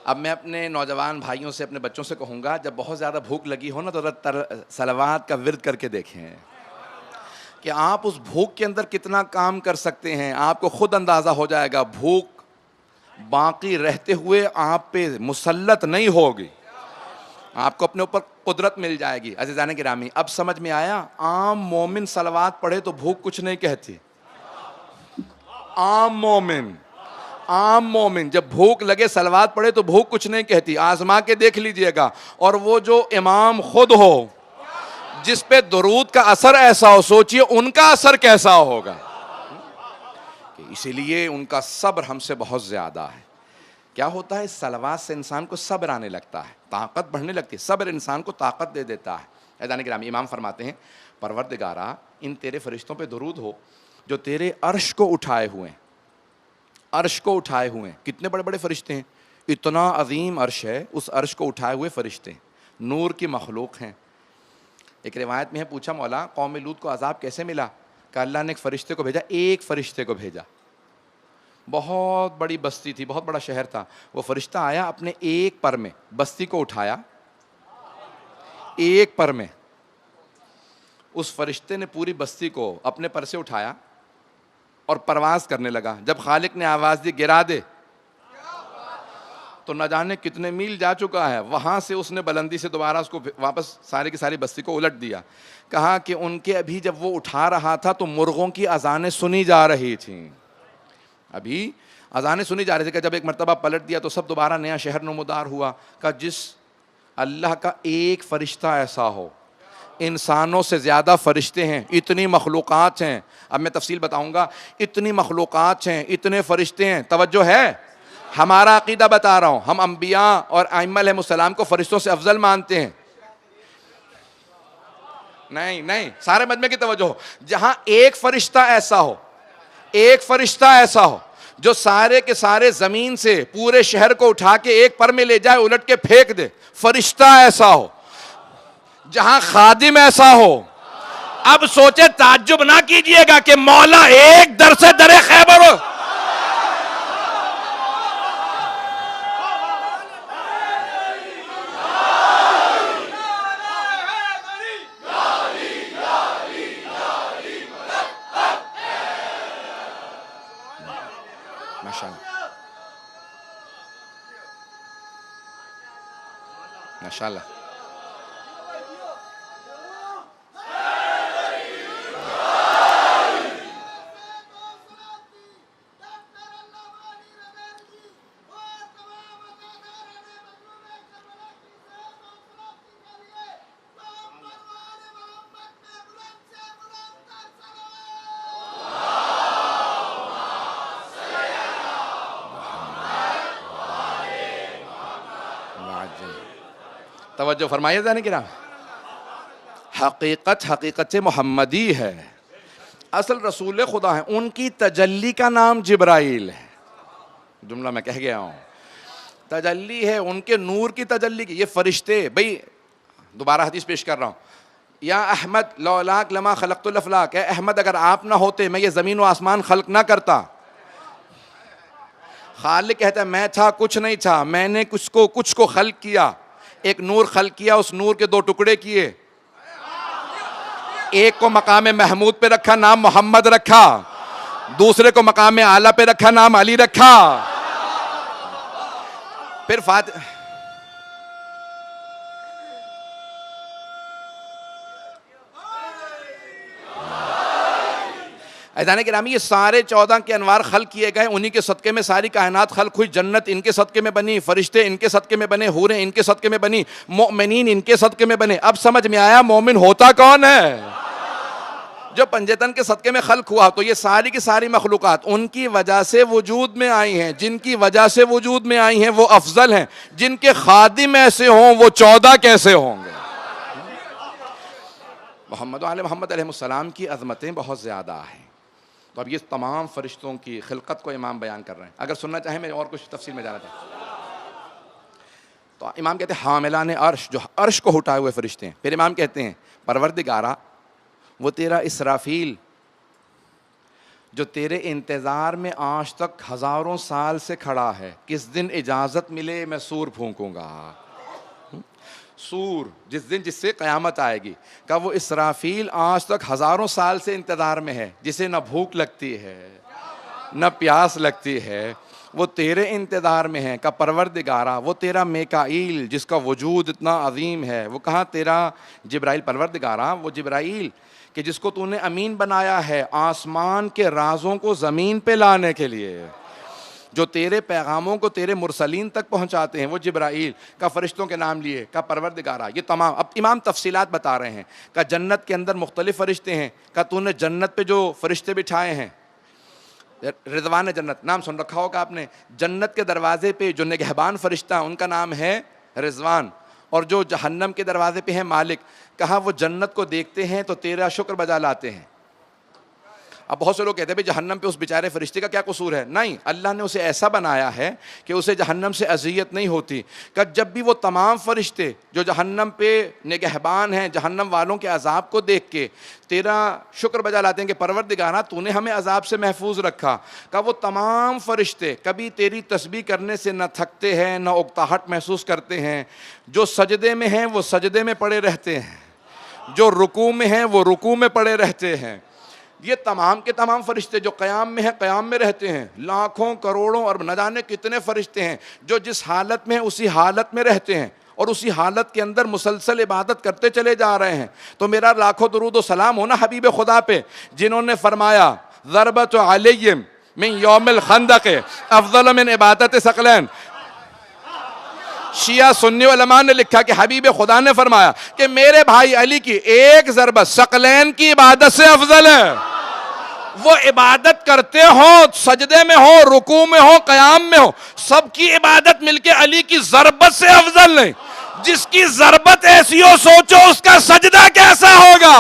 اب میں اپنے نوجوان بھائیوں سے, اپنے بچوں سے کہوں گا, جب بہت زیادہ بھوک لگی ہو نا, تو صلوات کا ورد کر کے دیکھیں کہ آپ اس بھوک کے اندر کتنا کام کر سکتے ہیں. آپ کو خود اندازہ ہو جائے گا, بھوک باقی رہتے ہوئے آپ پہ مسلط نہیں ہوگی, آپ کو اپنے اوپر قدرت مل جائے گی. عزیزان گرامی, اب سمجھ میں آیا, عام مومن صلوات پڑھے تو بھوک کچھ نہیں کہتی. عام مومن جب بھوک لگے صلوات پڑھے تو بھوک کچھ نہیں کہتی. آزما کے دیکھ لیجئے گا. اور وہ جو امام خود ہو, جس پہ درود کا اثر ایسا ہو, سوچئے ان کا اثر کیسا ہوگا. اسی لیے ان کا صبر ہم سے بہت زیادہ ہے. کیا ہوتا ہے, صلوات سے انسان کو صبر آنے لگتا ہے, طاقت بڑھنے لگتی ہے. صبر انسان کو طاقت دے دیتا ہے. عزیزان گرامی, امام فرماتے ہیں پروردگارا, ان تیرے فرشتوں پہ درود ہو جو تیرے عرش کو اٹھائے ہوئے ہیں. عرش کو اٹھائے ہوئے ہیں. کتنے بڑے بڑے فرشتے ہیں, اتنا عظیم عرش ہے, اس عرش کو اٹھائے ہوئے فرشتے ہیں, نور کی مخلوق ہیں. ایک روایت میں ہے, پوچھا مولا قوم لوط کو عذاب کیسے ملا؟ کہ اللہ نے ایک فرشتے کو بھیجا, ایک فرشتے کو بھیجا. بہت بڑی بستی تھی, بہت بڑا شہر تھا. وہ فرشتہ آیا, اپنے ایک پر میں بستی کو اٹھایا, ایک پر میں. اس فرشتے نے پوری بستی کو اپنے پر سے اٹھایا اور پرواز کرنے لگا. جب خالق نے آواز دی گرا دے تو نہ جانے کتنے میل جا چکا ہے. وہاں سے اس نے بلندی سے دوبارہ اس کو واپس ساری کی ساری بستی کو الٹ دیا. کہا کہ ان کے ابھی جب وہ اٹھا رہا تھا تو مرغوں کی اذانیں سنی جا رہی تھیں, ابھی اذانیں سنی جا رہی تھی. کہ جب ایک مرتبہ پلٹ دیا تو سب دوبارہ نیا شہر نمودار ہوا. کہ جس اللہ کا ایک فرشتہ ایسا ہو, انسانوں سے زیادہ فرشتے ہیں, اتنی مخلوقات ہیں. اب میں تفصیل بتاؤں گا. اتنی مخلوقات ہیں, اتنے فرشتے ہیں. توجہ ہے, ہمارا عقیدہ بتا رہا ہوں. ہم انبیاء اور ائمہ علیہم السلام کو فرشتوں سے افضل مانتے ہیں. نہیں, سارے مجمع کی توجہ ہو. جہاں ایک فرشتہ ایسا ہو, ایک فرشتہ ایسا ہو جو سارے کے سارے زمین سے پورے شہر کو اٹھا کے ایک پر میں لے جائے, الٹ کے پھینک دے, فرشتہ ایسا ہو. جہاں خادم ایسا ہو. اب سوچے, تعجب نہ کیجئے گا کہ مولا ایک در سے در خیبر ہو. ماشاءاللہ. توجہ فرمائیے ذہن کرام. حقیقت محمدی ہے. اصل رسول خدا ہے, ان کی تجلی کا نام جبرائیل ہے. جملہ میں کہہ گیا ہوں, تجلی ہے ان کے نور کی تجلی کی. یہ فرشتے, بھئی دوبارہ حدیث پیش کر رہا ہوں. یا احمد لولاک لما خلقت الافلاک, اے احمد اگر آپ نہ ہوتے میں یہ زمین و آسمان خلق نہ کرتا. خالق کہتا ہے میں تھا, کچھ نہیں تھا, میں نے کچھ کو خلق کیا. ایک نور خلق کیا, اس نور کے دو ٹکڑے کیے. ایک کو مقام محمود پہ رکھا, نام محمد رکھا. دوسرے کو مقام اعلیٰ پہ رکھا, نام علی رکھا. پھر عزیزان گرامی, یہ سارے 14 کے انوار خلق کیے گئے, انہی کے صدقے میں ساری کائنات خلق ہوئی. جنت ان کے صدقے میں بنی, فرشتے ان کے صدقے میں بنے, حوریں ان کے صدقے میں بنی, مؤمنین ان کے صدقے میں بنے. اب سمجھ میں آیا مومن ہوتا کون ہے؟ جو پنجتن کے صدقے میں خلق ہوا. تو یہ ساری کی ساری مخلوقات ان کی وجہ سے وجود میں آئی ہیں. جن کی وجہ سے وجود میں آئی ہیں وہ افضل ہیں. جن کے خادم ایسے ہوں وہ 14 کیسے ہوں گے؟ محمد علیہ السلام کی عظمتیں بہت زیادہ ہیں. تو اب یہ تمام فرشتوں کی خلقت کو امام بیان کر رہے ہیں. اگر سننا چاہیں میں اور کچھ تفصیل میں جانا چاہتا. تو امام کہتے ہیں حاملان عرش, جو عرش کو اٹھائے ہوئے فرشتے ہیں. پھر امام کہتے ہیں پروردگارا وہ تیرا اسرافیل جو تیرے انتظار میں آج تک ہزاروں سال سے کھڑا ہے, کس دن اجازت ملے میں سور پھونکوں گا. سور جس دن, جس سے قیامت آئے گی. کہ وہ اسرافیل آج تک ہزاروں سال سے انتظار میں ہے, جسے نہ بھوک لگتی ہے نہ پیاس لگتی ہے, وہ تیرے انتظار میں ہے. کہ پروردگارا وہ تیرا میکائیل جس کا وجود اتنا عظیم ہے. وہ کہاں تیرا جبرائیل. پروردگارا وہ جبرائیل کہ جس کو تو نے امین بنایا ہے آسمان کے رازوں کو زمین پہ لانے کے لیے, جو تیرے پیغاموں کو تیرے مرسلین تک پہنچاتے ہیں, وہ جبرائیل. کا فرشتوں کے نام لیے. کا پروردگارا یہ تمام. اب امام تفصیلات بتا رہے ہیں. کا جنت کے اندر مختلف فرشتے ہیں. کا تو نے جنت پہ جو فرشتے بٹھائے ہیں, رضوان جنت نام سن رکھا ہوگا آپ نے. جنت کے دروازے پہ جو نگہبان فرشتہ ان کا نام ہے رضوان, اور جو جہنم کے دروازے پہ ہے مالک. کہا وہ جنت کو دیکھتے ہیں تو تیرا شکر بجا لاتے ہیں. اب بہت سے لوگ کہتے ہیں جہنم پہ اس بیچارے فرشتے کا کیا قصور ہے. نہیں, اللہ نے اسے ایسا بنایا ہے کہ اسے جہنم سے اذیت نہیں ہوتی. کہ جب بھی وہ تمام فرشتے جو جہنم پہ نگہبان ہیں, جہنم والوں کے عذاب کو دیکھ کے تیرا شکر بجا لاتے ہیں کہ پروردگارا تو نے ہمیں عذاب سے محفوظ رکھا. کہ وہ تمام فرشتے کبھی تیری تسبیح کرنے سے نہ تھکتے ہیں نہ اکتاہٹ محسوس کرتے ہیں. جو سجدے میں ہیں وہ سجدے میں پڑے رہتے ہیں, جو رکوع میں ہیں وہ رکوع میں پڑے رہتے ہیں. یہ تمام کے تمام فرشتے جو قیام میں ہیں، قیام میں رہتے ہیں، لاکھوں کروڑوں اور نہ جانے کتنے فرشتے ہیں جو جس حالت میں ہیں اسی حالت میں رہتے ہیں اور اسی حالت کے اندر مسلسل عبادت کرتے چلے جا رہے ہیں. تو میرا لاکھوں درود و سلام ہونا حبیب خدا پہ جنہوں نے فرمایا ضربت علیہم من یوم الخندق افضل من عبادت ثقلین. شیعہ سنی علماء نے لکھا کہ حبیب خدا نے فرمایا کہ میرے بھائی علی کی ایک ضربت ثقلین کی عبادت سے افضل ہے. وہ عبادت کرتے ہوں، سجدے میں ہو، رکوع میں ہو، قیام میں ہو، سب کی عبادت مل کے علی کی ضربت سے افضل نہیں. جس کی ضربت ایسی ہو سوچو اس کا سجدہ کیسا ہوگا.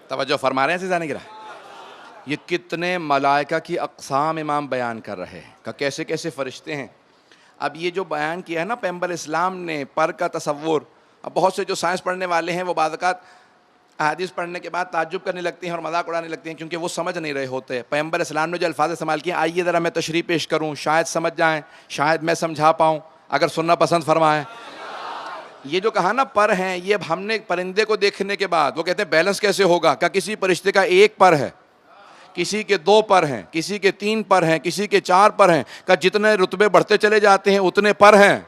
توجہ فرما رہے ہیں عزیزان گرامی. یہ کتنے ملائکہ کی اقسام امام بیان کر رہے ہیں کہ کیسے کیسے فرشتے ہیں. اب یہ جو بیان کیا ہے نا پیغمبر اسلام نے پر کا تصور، اب بہت سے جو سائنس پڑھنے والے ہیں وہ بعض اوقات احادیث پڑھنے کے بعد تعجب کرنے لگتے ہیں اور مذاق اڑانے لگتے ہیں کیونکہ وہ سمجھ نہیں رہے ہوتے. پیغمبر اسلام نے جو الفاظ استعمال کیے آئیے ذرا میں تشریح پیش کروں، شاید سمجھ جائیں، شاید میں سمجھا پاؤں اگر سننا پسند فرمائیں. یہ جو کہا نا پر ہیں، یہ ہم نے پرندے کو دیکھنے کے بعد وہ کہتے ہیں بیلنس کیسے ہوگا کہ کسی فرشتے کا ایک پر ہے، کسی کے 2 پر ہیں، کسی کے 3 پر ہیں، کسی کے 4 پر ہیں، کہ جتنے رتبے بڑھتے چلے جاتے ہیں اتنے پر ہیں.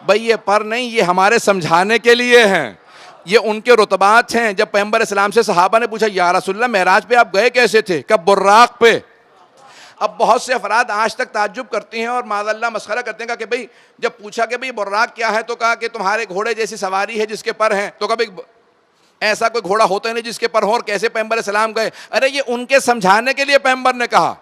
بھئی یہ پر نہیں، یہ ہمارے سمجھانے کے لیے ہیں، یہ ان کے رتبات ہیں. جب پیغمبر اسلام سے صحابہ نے پوچھا یا رسول اللہ معراج پہ آپ گئے کیسے تھے؟ کہ براق پہ. اب بہت سے افراد آج تک تعجب کرتے ہیں اور معاذ اللہ مسخرہ کرتے ہیں کہ بھئی جب پوچھا کہ بھئی براق کیا ہے تو کہا کہ تمہارے گھوڑے جیسی سواری ہے جس کے پر ہیں. تو کہا بھئی ایسا کوئی گھوڑا ہوتا ہی نہیں جس کے پر ہو، اور کیسے پیغمبر اسلام گئے؟ ارے یہ ان کے سمجھانے کے لیے پیغمبر نے کہا.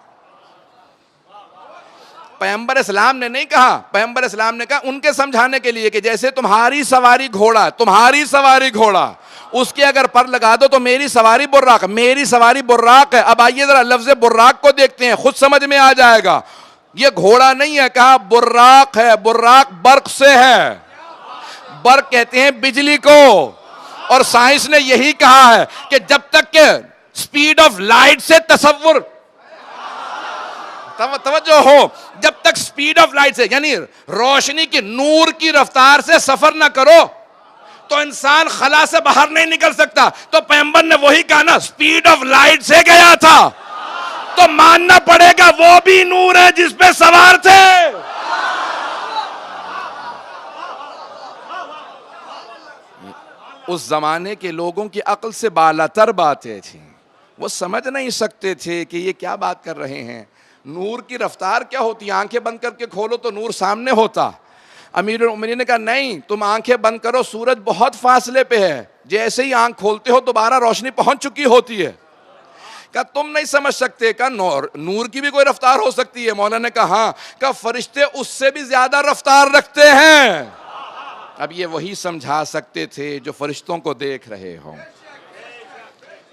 پیغمبر اسلام نے نہیں کہا، پیغمبر اسلام نے کہا ان کے سمجھانے کے لیے کہ جیسے تمہاری سواری گھوڑا، تمہاری سواری گھوڑا، اس کے اگر پر لگا دو تو میری سواری براق، میری سواری براق ہے. اب آئیے ذرا لفظ براق کو دیکھتے ہیں، خود سمجھ میں آ جائے گا. یہ گھوڑا نہیں ہے، کہا براق ہے. براق برق سے ہے، برق کہتے ہیں بجلی کو. اور سائنس نے یہی کہا ہے کہ جب تک کہ سپیڈ آف لائٹ سے تصور، توجہ ہو، جب تک سپیڈ آف لائٹ سے یعنی روشنی کی، نور کی رفتار سے سفر نہ کرو تو انسان خلا سے باہر نہیں نکل سکتا. تو پیغمبر نے وہی کہا نا، سپیڈ آف لائٹ سے گیا تھا تو ماننا پڑے گا وہ بھی نور ہے جس پہ سوار تھے. اس زمانے کے لوگوں کی عقل سے بالاتر باتیں تھیں، وہ سمجھ نہیں سکتے تھے کہ یہ کیا بات کر رہے ہیں. نور کی رفتار کیا ہوتی ہے؟ آنکھیں بند کر کے کھولو تو نور سامنے ہوتا. امیر المومنین نے کہا نہیں، تم آنکھیں بند کرو، سورج بہت فاصلے پہ ہے، جیسے ہی آنکھ کھولتے ہو دوبارہ روشنی پہنچ چکی ہوتی ہے. کہا تم نہیں سمجھ سکتے. کہا نور کی بھی کوئی رفتار ہو سکتی ہے. مولانا نے کہا ہاں. کہا فرشتے اس سے بھی زیادہ رفتار رکھتے ہیں. اب یہ وہی سمجھا سکتے تھے جو فرشتوں کو دیکھ رہے ہوں.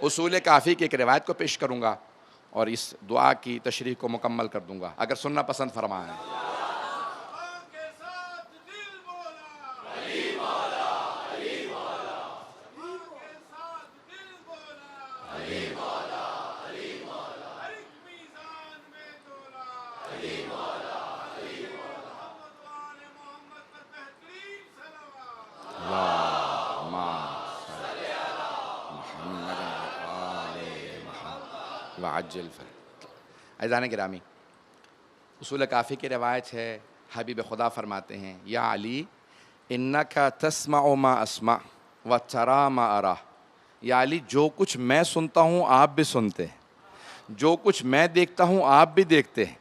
اصول کافی کی ایک روایت کو پیش کروں گا اور اس دعا کی تشریح کو مکمل کر دوں گا اگر سننا پسند فرمائیں. وعجل فرج. عزیزان گرامی، اصول کافی کی روایت ہے، حبیب خدا فرماتے ہیں یا علی انکا تسمع ما اسمع و ترا ما ارا، یا علی جو کچھ میں سنتا ہوں آپ بھی سنتے ہیں، جو کچھ میں دیکھتا ہوں آپ بھی دیکھتے ہیں،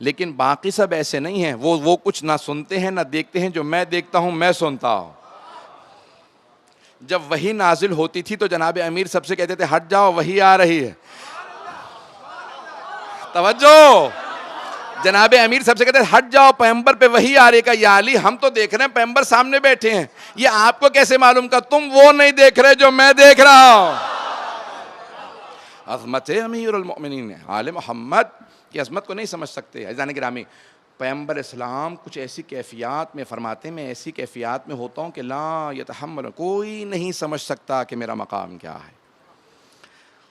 لیکن باقی سب ایسے نہیں ہیں، وہ کچھ نہ سنتے ہیں نہ دیکھتے ہیں جو میں دیکھتا ہوں میں سنتا ہوں۔ جب وحی نازل ہوتی تھی تو جناب امیر سب سے کہتے تھے ہٹ جاؤ وحی آ رہی ہے، توجہ، جناب امیر سب سے کہتے ہیں ہٹ جاؤ پیغمبر پہ وحی آ رہی ہے۔ یا علی ہم تو دیکھ رہے ہیں پیغمبر سامنے بیٹھے ہیں، یہ آپ کو کیسے معلوم؟ کا تم وہ نہیں دیکھ رہے جو میں دیکھ رہا ہوں۔ عظمت امیر المؤمنین، آل محمد کی عظمت کو نہیں سمجھ سکتے۔ عزیزان گرامی، پیغمبر اسلام کچھ ایسی کیفیات میں فرماتے ہیں، میں ایسی کیفیات میں ہوتا ہوں کہ لا یتحمل، کوئی نہیں سمجھ سکتا کہ میرا مقام کیا ہے۔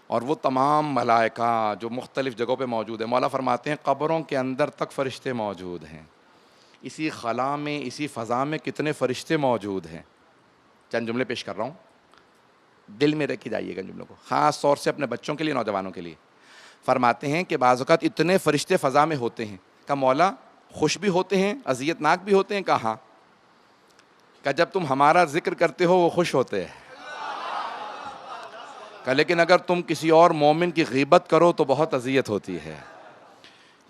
اور وہ تمام ملائکہ جو مختلف جگہوں پہ موجود ہیں، مولا فرماتے ہیں قبروں کے اندر تک فرشتے موجود ہیں، اسی خلا میں اسی فضا میں کتنے فرشتے موجود ہیں۔ چند جملے پیش کر رہا ہوں، دل میں رکھ کے جائیے گا جملوں کو، خاص طور سے اپنے بچوں کے لیے، نوجوانوں کے لیے۔ فرماتے ہیں کہ بعض اوقات اتنے فرشتے فضا میں ہوتے ہیں کہ مولا خوش بھی ہوتے ہیں اذیت ناک بھی ہوتے ہیں، کہاں کہ جب تم ہمارا ذکر کرتے ہو وہ خوش ہوتے ہیں، کہ لیکن اگر تم کسی اور مومن کی غیبت کرو تو بہت اذیت ہوتی ہے۔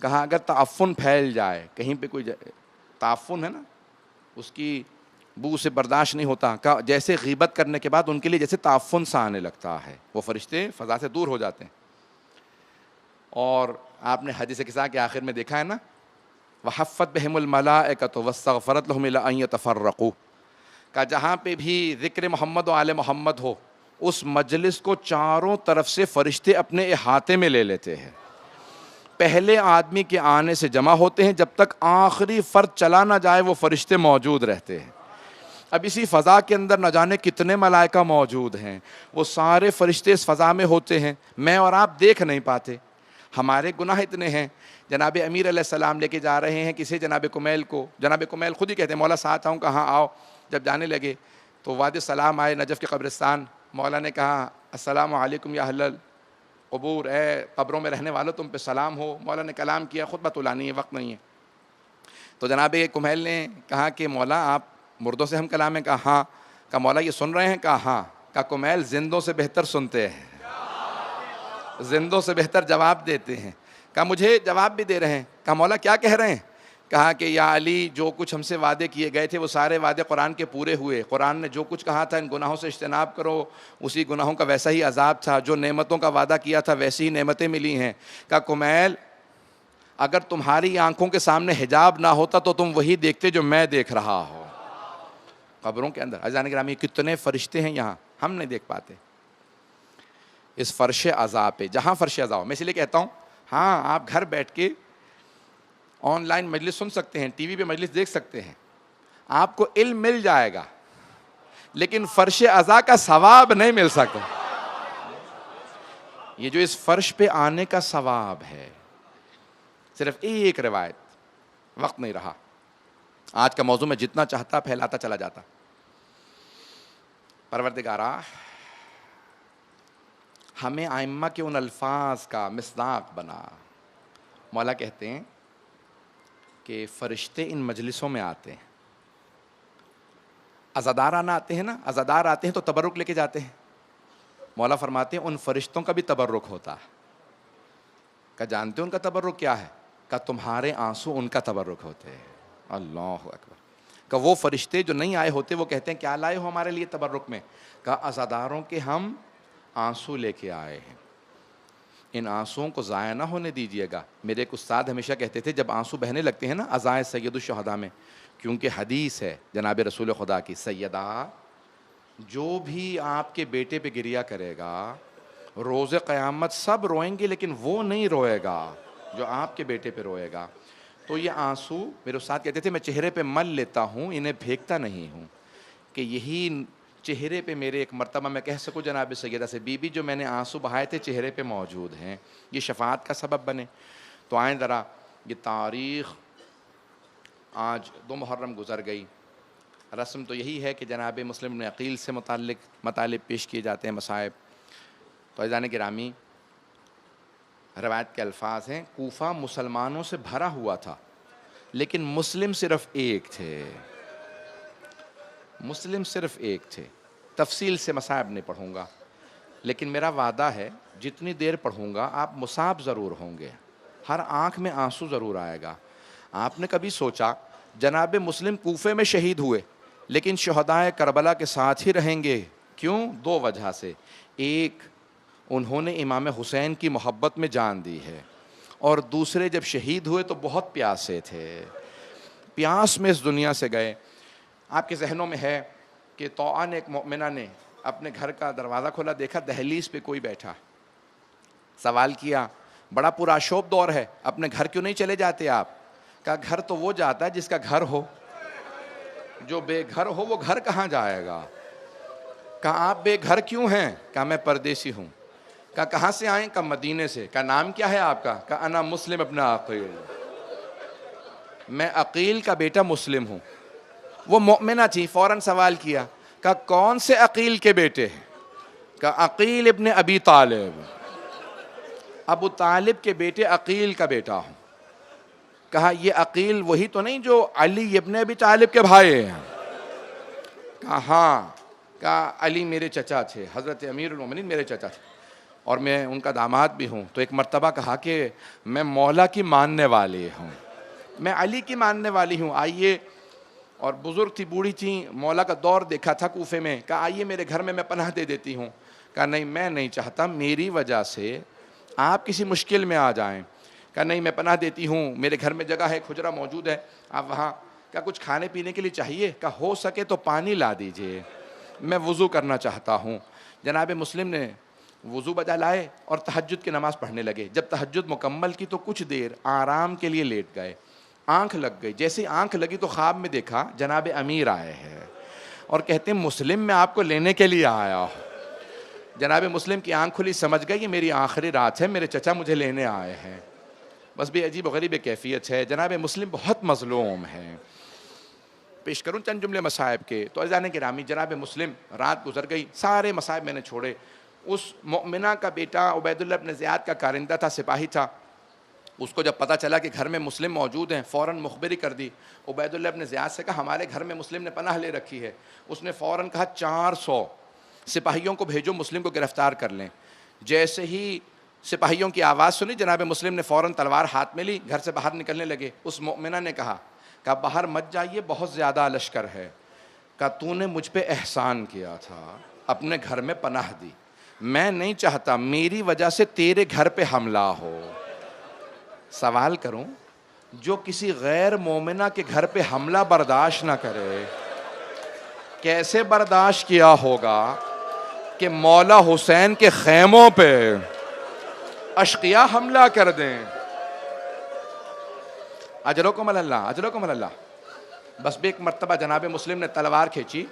کہا اگر تعفن پھیل جائے کہیں پہ، کوئی تعفن ہے نا، اس کی بو سے برداشت نہیں ہوتا، کہ جیسے غیبت کرنے کے بعد ان کے لیے جیسے تعفن سا آنے لگتا ہے، وہ فرشتے فضا سے دور ہو جاتے ہیں۔ اور آپ نے حدیث قصہ کے آخر میں دیکھا ہے نا، وحفت بہم الملائکۃ واستغفرت لہم الی ان یتفرقوا، کہ جہاں پہ بھی ذکر محمد و آل محمد ہو اس مجلس کو چاروں طرف سے فرشتے اپنے احاطے میں لے لیتے ہیں، پہلے آدمی کے آنے سے جمع ہوتے ہیں، جب تک آخری فرد چلا نہ جائے وہ فرشتے موجود رہتے ہیں۔ اب اسی فضا کے اندر نہ جانے کتنے ملائکہ موجود ہیں، وہ سارے فرشتے اس فضا میں ہوتے ہیں، میں اور آپ دیکھ نہیں پاتے، ہمارے گناہ اتنے ہیں۔ جناب امیر علیہ السلام لے کے جا رہے ہیں کسی جناب کمیل کو، جناب کمیل خود ہی کہتے ہیں مولا ساتھ آؤں، کہاں آؤ، جب جانے لگے تو وادی السلام آئے، نجف کے قبرستان، مولا نے کہا السلام علیکم یا اہل القبور، اے قبروں میں رہنے والوں تم پہ سلام ہو۔ مولا نے کلام کیا، خطبہ طولانی ہے، وقت نہیں ہے، تو جناب کمیل نے کہا کہ مولا آپ مردوں سے ہم کلام ہیں؟ کہا ہاں۔ کہا مولا یہ سن رہے ہیں؟ کہا ہاں۔ کہا کمیل زندوں سے بہتر سنتے ہیں، زندوں سے بہتر جواب دیتے ہیں۔ کہا مجھے جواب بھی دے رہے ہیں۔ کہا مولا کیا کہہ رہے ہیں؟ کہا کہ یا علی جو کچھ ہم سے وعدے کیے گئے تھے وہ سارے وعدے قرآن کے پورے ہوئے، قرآن نے جو کچھ کہا تھا ان گناہوں سے اجتناب کرو، اسی گناہوں کا ویسا ہی عذاب تھا، جو نعمتوں کا وعدہ کیا تھا ویسی ہی نعمتیں ملی ہیں۔ کہا کمیل اگر تمہاری آنکھوں کے سامنے حجاب نہ ہوتا تو تم وہی دیکھتے جو میں دیکھ رہا ہوں قبروں کے اندر۔ عزیزان گرامی کتنے فرشتے ہیں یہاں، ہم نہیں دیکھ پاتے اس فرش عذاب پہ، جہاں فرش عذاب۔ میں اس لیے کہتا ہوں ہاں آپ گھر بیٹھ کے آن لائن مجلس سن سکتے ہیں، ٹی وی پہ مجلس دیکھ سکتے ہیں، آپ کو علم مل جائے گا، لیکن فرش عذاب کا ثواب نہیں مل سکتا۔ یہ جو اس فرش پہ آنے کا ثواب ہے، صرف ایک روایت، وقت نہیں رہا، آج کا موضوع میں جتنا چاہتا پھیلاتا چلا جاتا۔ پروردگارا ہمیں ائمہ کے ان الفاظ کا مصداق بنا۔ مولا کہتے ہیں کہ فرشتے ان مجلسوں میں آتے ہیں، عزادارانہ آتے ہیں نا، عزادار آتے ہیں تو تبرک لے کے جاتے ہیں، مولا فرماتے ہیں ان فرشتوں کا بھی تبرک ہوتا ہے۔ کہ جانتے ہیں ان کا تبرک کیا ہے؟ کہ تمہارے آنسو ان کا تبرک ہوتے ہیں۔ اللہ اکبر۔ کہ وہ فرشتے جو نہیں آئے ہوتے وہ کہتے ہیں کیا لائے ہو ہمارے لیے تبرک میں؟ کہ عزاداروں کے ہم آنسو لے کے آئے ہیں، ان آنسوؤں کو ضائع نہ ہونے دیجیے گا۔ میرے ایک استاد ہمیشہ کہتے تھے جب آنسو بہنے لگتے ہیں نا عزائے سید الشہداء میں، کیونکہ حدیث ہے جناب رسول خدا کی، سیدہ جو بھی آپ کے بیٹے پہ گریا کرے گا روز قیامت سب روئیں گے لیکن وہ نہیں روئے گا جو آپ کے بیٹے پہ روئے گا۔ تو یہ آنسو میرے استاد کہتے تھے میں چہرے پہ مل لیتا ہوں، انہیں پھینکتا نہیں ہوں، کہ یہی چہرے پہ میرے ایک مرتبہ میں کہہ سکوں جناب سیدہ سے بی بی جو میں نے آنسو بہائے تھے چہرے پہ موجود ہیں، یہ شفاعت کا سبب بنے۔ تو آئیں ذرا یہ تاریخ، آج 2 محرم گزر گئی، رسم تو یہی ہے کہ جناب مسلم بن عقیل سے متعلق مطالب پیش کیے جاتے ہیں، مصائب۔ تو عزیزان گرامی روایت کے الفاظ ہیں کوفہ مسلمانوں سے بھرا ہوا تھا لیکن مسلم صرف ایک تھے۔ مسلم صرف ایک تھے. تفصیل سے مصائب نہیں پڑھوں گا, لیکن میرا وعدہ ہے جتنی دیر پڑھوں گا آپ مصاب ضرور ہوں گے, ہر آنکھ میں آنسو ضرور آئے گا. آپ نے کبھی سوچا جناب مسلم کوفے میں شہید ہوئے لیکن شہدائے کربلا کے ساتھ ہی رہیں گے؟ کیوں؟ دو وجہ سے. ایک, انہوں نے امام حسین کی محبت میں جان دی ہے, اور دوسرے جب شہید ہوئے تو بہت پیاسے تھے, پیاس میں اس دنیا سے گئے. آپ کے ذہنوں میں ہے کہ طوعا نے, ایک مؤمنہ نے اپنے گھر کا دروازہ کھولا, دیکھا دہلیز پہ کوئی بیٹھا, سوال کیا بڑا پرآشوب دور ہے, اپنے گھر کیوں نہیں چلے جاتے آپ؟ کہا گھر تو وہ جاتا ہے جس کا گھر ہو, جو بے گھر ہو وہ گھر کہاں جائے گا. کہا آپ بے گھر کیوں ہیں؟ کہا میں پردیسی ہوں. کہا کہاں سے آئیں؟ کہا مدینے سے. کہا نام کیا ہے آپ کا؟ کہا انا مسلم ابن عقیل, میں عقیل کا بیٹا مسلم ہوں. وہ مؤمنہ تھی, فوراً سوال کیا, کہا کون سے عقیل کے بیٹے ہیں؟ کہا عقیل ابن ابی طالب, ابو طالب کے بیٹے عقیل کا بیٹا ہوں. کہا یہ عقیل وہی تو نہیں جو علی ابن ابی طالب کے بھائی ہیں؟ کہا ہاں. کہا علی میرے چچا تھے, حضرت امیر المومنین میرے چچا تھے, اور میں ان کا داماد بھی ہوں. تو ایک مرتبہ کہا کہ میں مولا کی ماننے والی ہوں, میں علی کی ماننے والی ہوں, آئیے. اور بزرگ تھی, بوڑھی تھیں, مولا کا دور دیکھا تھا کوفے میں. کہا آئیے میرے گھر میں پناہ دے دیتی ہوں. کہا نہیں میں نہیں چاہتا میری وجہ سے آپ کسی مشکل میں آ جائیں. کہا نہیں میں پناہ دیتی ہوں, میرے گھر میں جگہ ہے, کھجرا موجود ہے, آپ وہاں. کہا کچھ کھانے پینے کے لیے چاہیے؟ کہا ہو سکے تو پانی لا دیجئے, میں وضو کرنا چاہتا ہوں. جناب مسلم نے وضو بجا لائے اور تہجد کی نماز پڑھنے لگے. جب تہجد مکمل کی تو کچھ دیر آرام کے لیے لیٹ گئے. آنکھ لگ گئی, جیسے آنکھ لگی تو خواب میں دیکھا جناب امیر آئے ہیں اور کہتے ہیں مسلم میں آپ کو لینے کے لیے آیا ہوں. جناب مسلم کی آنکھ کھلی, سمجھ گئی یہ میری آخری رات ہے, میرے چچا مجھے لینے آئے ہیں. بس بھی عجیب و غریب کیفیت ہے. جناب مسلم بہت مظلوم ہیں. پیش کروں چند جملے مصائب کے. تو عزیزان گرامی, جناب مسلم رات گزر گئی, سارے مصائب میں نے چھوڑے. اس مؤمنہ کا بیٹا عبید اللہ بن زیاد کا کارندہ تھا, سپاہی تھا. اس کو جب پتہ چلا کہ گھر میں مسلم موجود ہیں, فوراً مخبری کر دی. عبید اللہ بن زیاد سے کہا ہمارے گھر میں مسلم نے پناہ لے رکھی ہے. اس نے فوراً کہا 400 سپاہیوں کو بھیجو, مسلم کو گرفتار کر لیں. جیسے ہی سپاہیوں کی آواز سنی, جناب مسلم نے فوراً تلوار ہاتھ میں لی, گھر سے باہر نکلنے لگے. اس مؤمنہ نے کہا باہر مت جائیے, بہت زیادہ لشکر ہے. کہا تو نے مجھ پہ احسان کیا تھا, اپنے گھر میں پناہ دی, میں نہیں چاہتا میری وجہ سے تیرے گھر پہ حملہ ہو. سوال کروں, جو کسی غیر مومنہ کے گھر پہ حملہ برداشت نہ کرے, کیسے برداشت کیا ہوگا کہ مولا حسین کے خیموں پہ اشقیاء حملہ کر دیں. اجرکم اللہ, اجرکم اللہ. بس بھی ایک مرتبہ جناب مسلم نے تلوار کھینچی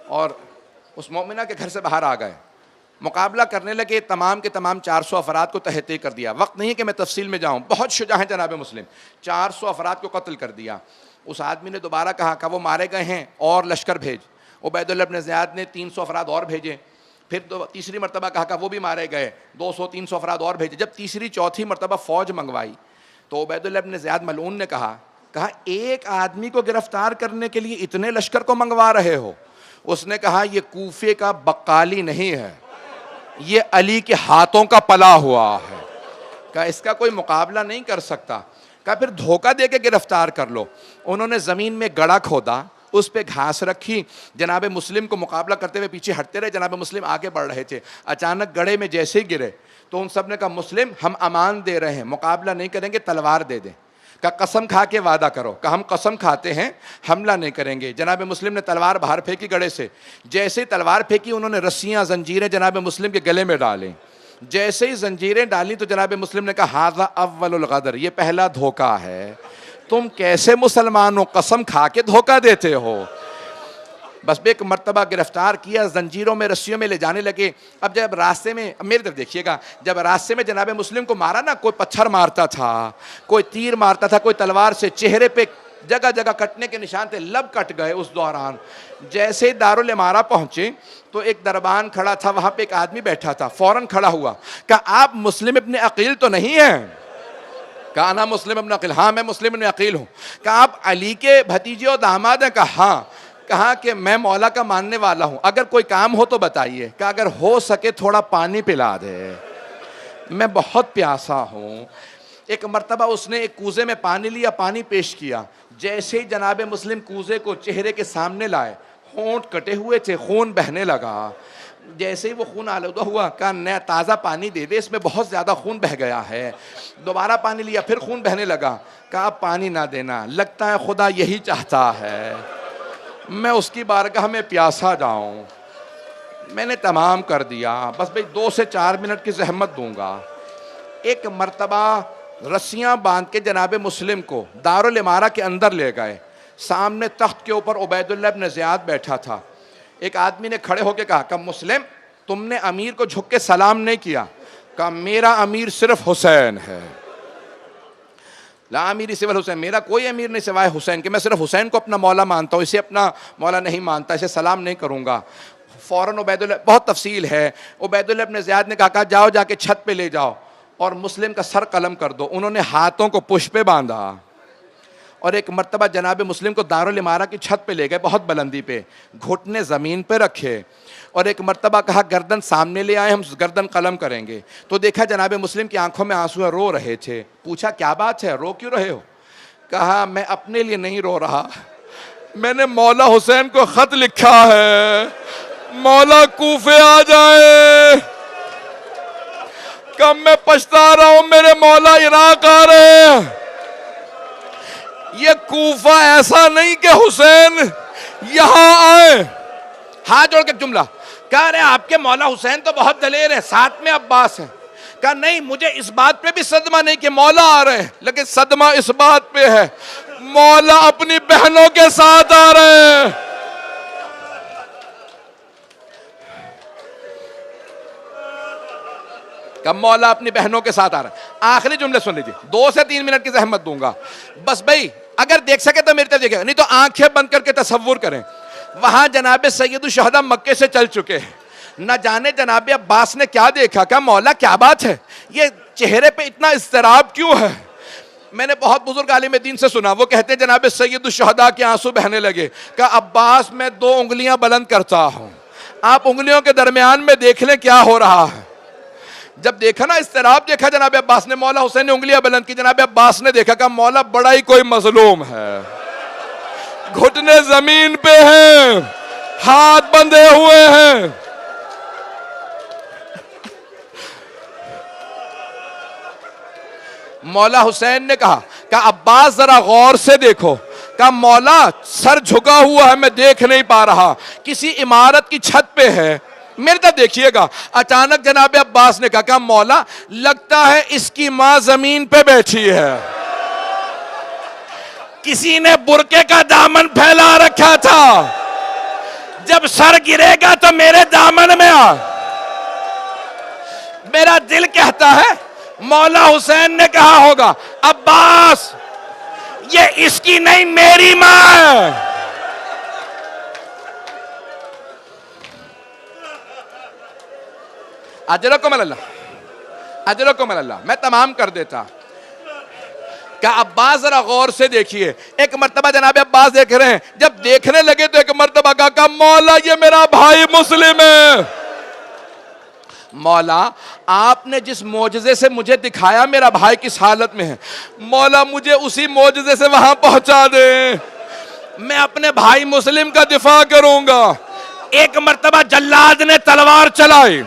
اور اس مومنہ کے گھر سے باہر آ گئے. مقابلہ کرنے لگے, تمام کے تمام 400 افراد کو تہہ تہہ کر دیا. وقت نہیں کہ میں تفصیل میں جاؤں, بہت شجاع ہیں جناب مسلم. 400 افراد کو قتل کر دیا. اس آدمی نے دوبارہ کہا کہ وہ مارے گئے ہیں اور لشکر بھیج. عبید اللہ بن زیاد نے 300 افراد اور بھیجے. پھر تیسری مرتبہ کہا کہ وہ بھی مارے گئے, 200-300 افراد اور بھیجے. جب تیسری چوتھی مرتبہ فوج منگوائی تو عبید اللہ بن زیاد ملعون نے کہا ایک آدمی کو گرفتار کرنے کے لیے اتنے لشکر کو منگوا رہے ہو؟ اس نے کہا یہ کوفے کا بقالی نہیں ہے, یہ علی کے ہاتھوں کا پلا ہوا ہے. کہا اس کا کوئی مقابلہ نہیں کر سکتا. کہا پھر دھوکہ دے کے گرفتار کر لو. انہوں نے زمین میں گڑھا کھودا, اس پہ گھاس رکھی, جناب مسلم کو مقابلہ کرتے ہوئے پیچھے ہٹتے رہے. جناب مسلم آگے بڑھ رہے تھے, اچانک گڑھے میں جیسے ہی گرے تو ان سب نے کہا مسلم ہم امان دے رہے ہیں, مقابلہ نہیں کریں گے, تلوار دے دیں. کہا قسم کھا کے وعدہ کرو. کہا ہم قسم کھاتے ہیں حملہ نہیں کریں گے. جناب مسلم نے تلوار باہر پھینکی گڑھے سے. جیسے ہی تلوار پھینکی انہوں نے رسیاں زنجیریں جناب مسلم کے گلے میں ڈالیں. جیسے ہی زنجیریں ڈالی تو جناب مسلم نے کہا ھذا اول الغدر, یہ پہلا دھوکہ ہے. تم کیسے مسلمان ہو, قسم کھا کے دھوکہ دیتے ہو. بس ایک مرتبہ گرفتار کیا, زنجیروں میں رسیوں میں لے جانے لگے. اب جب راستے میں, اب میری طرف دیکھیے گا, جب راستے میں جناب مسلم کو مارا نا, کوئی پتھر مارتا تھا, کوئی تیر مارتا تھا, کوئی تلوار سے, چہرے پہ جگہ جگہ کٹنے کے نشان تھے, لب کٹ گئے اس دوران. جیسے دارالامارہ پہنچے تو ایک دربان کھڑا تھا, وہاں پہ ایک آدمی بیٹھا تھا, فوراً کھڑا ہوا. کہا آپ مسلم ابن عقیل تو نہیں ہیں؟ کہا انا مسلم ابن عقیل, ہاں میں مسلم ابن عقیل ہوں. کہا آپ علی کے بھتیجے اور داماد ہیں؟ کہا ہاں. کہا کہ میں مولا کا ماننے والا ہوں، اگر کوئی کام ہو تو بتائیے، کہ اگر ہو سکے تھوڑا پانی پلا دے، میں بہت پیاسا ہوں۔ ایک مرتبہ اس نے ایک کوزے میں پانی لیا، پانی پیش کیا، جیسے ہی جناب مسلم کوزے کو چہرے کے سامنے لائے، ہونٹ کٹے ہوئے تھے، خون بہنے لگا۔ جیسے ہی وہ خون آلودہ ہوا، کہا نیا تازہ پانی دے دے، اس میں بہت زیادہ خون بہ گیا ہے۔ دوبارہ پانی لیا، پھر خون بہنے لگا، کہا اب پانی نہ دینا، لگتا ہے خدا یہی چاہتا ہے میں اس کی بارگاہ میں پیاسا جاؤں۔ میں نے تمام کر دیا، بس بھئی 2 سے 4 منٹ کی زحمت دوں گا۔ ایک مرتبہ رسیاں باندھ کے جناب مسلم کو دارالامارہ کے اندر لے گئے، سامنے تخت کے اوپر عبید اللہ ابن زیاد بیٹھا تھا۔ ایک آدمی نے کھڑے ہو کے کہا کہ مسلم تم نے امیر کو جھک کے سلام نہیں کیا، کہا میرا امیر صرف حسین ہے، لا امیری سوال حسین، میرا کوئی امیر نہیں سوائے حسین کہ میں صرف حسین کو اپنا مولا مانتا ہوں، اسے اپنا مولا نہیں مانتا، اسے سلام نہیں کروں گا۔ فوراً عبید اللہ، بہت تفصیل ہے، عبید اللہ ابن زیاد نے کہا جاؤ جا کے چھت پہ لے جاؤ اور مسلم کا سر قلم کر دو۔ انہوں نے ہاتھوں کو پشت پہ باندھا اور ایک مرتبہ جناب مسلم کو دارالامارہ کی چھت پہ لے گئے، بہت بلندی پہ، گھٹنے زمین پہ رکھے اور ایک مرتبہ کہا گردن سامنے لے آئے، ہم گردن قلم کریں گے۔ تو دیکھا جناب مسلم کی آنکھوں میں آنسو ہیں، رو رہے تھے۔ پوچھا کیا بات ہے، رو کیوں رہے ہو؟ کہا میں اپنے لیے نہیں رو رہا، میں نے مولا حسین کو خط لکھا ہے مولا کوفے آ جائے، کب میں پچھتا رہا ہوں میرے مولا عراق آ رہے ہیں۔ یہ کوفہ ایسا نہیں کہ حسین یہاں آئے۔ ہاتھ جوڑ کے جملہ کہہ رہے آپ کے مولا حسین تو بہت دلیر ہے، ساتھ میں عباس ہے۔ کہا نہیں، مجھے اس بات پہ بھی صدمہ نہیں کہ مولا آ رہے ہیں، لیکن صدمہ اس بات پہ ہے مولا اپنی بہنوں کے ساتھ آ رہے ہیں۔ کہ مولا اپنی بہنوں کے ساتھ آ رہا ہے۔ آخری جملے سن لیجیے، 2 سے 3 منٹ کی زحمت دوں گا بس بھائی، اگر دیکھ سکے تو میری طرف دیکھیں، نہیں تو آنکھیں بند کر کے تصور کریں۔ وہاں جناب سید الشہداء مکے سے چل چکے، نہ جانے جناب عباس نے کیا دیکھا، کہا مولا کیا بات ہے، یہ چہرے پہ اتنا اضطراب کیوں ہے؟ میں نے بہت بزرگ عالم دین سے سنا، وہ کہتے ہیں جناب سید الشہداء کے آنسو بہنے لگے۔ کہا عباس میں 2 انگلیاں بلند کرتا ہوں، آپ انگلیوں کے درمیان میں دیکھ لیں کیا ہو رہا ہے۔ جب دیکھا نا اضطراب دیکھا جناب عباس نے، مولا حسین نے انگلیاں بلند کی، جناب عباس نے دیکھا کہ مولا بڑا ہی کوئی مظلوم ہے، گھٹنے زمین پہ ہیں، ہاتھ بندھے ہوئے ہیں۔ مولا حسین نے کہا کہ عباس ذرا غور سے دیکھو، کہا مولا سر جھکا ہوا ہے، میں دیکھ نہیں پا رہا، کسی عمارت کی چھت پہ ہے، میرے طرف دیکھیے گا۔ اچانک جناب عباس نے کہا مولا لگتا ہے اس کی ماں زمین پہ بیٹھی ہے، کسی نے برقعے کا دامن پھیلا رکھا تھا، جب سر گرے گا تو میرے دامن میں آ۔ میرا دل کہتا ہے مولا حسین نے کہا ہوگا عباس یہ اس کی نہیں میری ماں ہے۔ اجرکم اللہ، اجرکم اللہ۔ میں تمام کر دیتا کہ عباس ذرا غور سے دیکھیے۔ ایک مرتبہ جناب عباس دیکھ رہے ہیں، جب دیکھنے لگے تو ایک مرتبہ کہا کہ مولا یہ میرا بھائی مسلم ہے۔ مولا آپ نے جس معجزے سے مجھے دکھایا میرا بھائی کس حالت میں ہے، مولا مجھے اسی معجزے سے وہاں پہنچا دیں، میں اپنے بھائی مسلم کا دفاع کروں گا۔ ایک مرتبہ جلاد نے تلوار چلائی،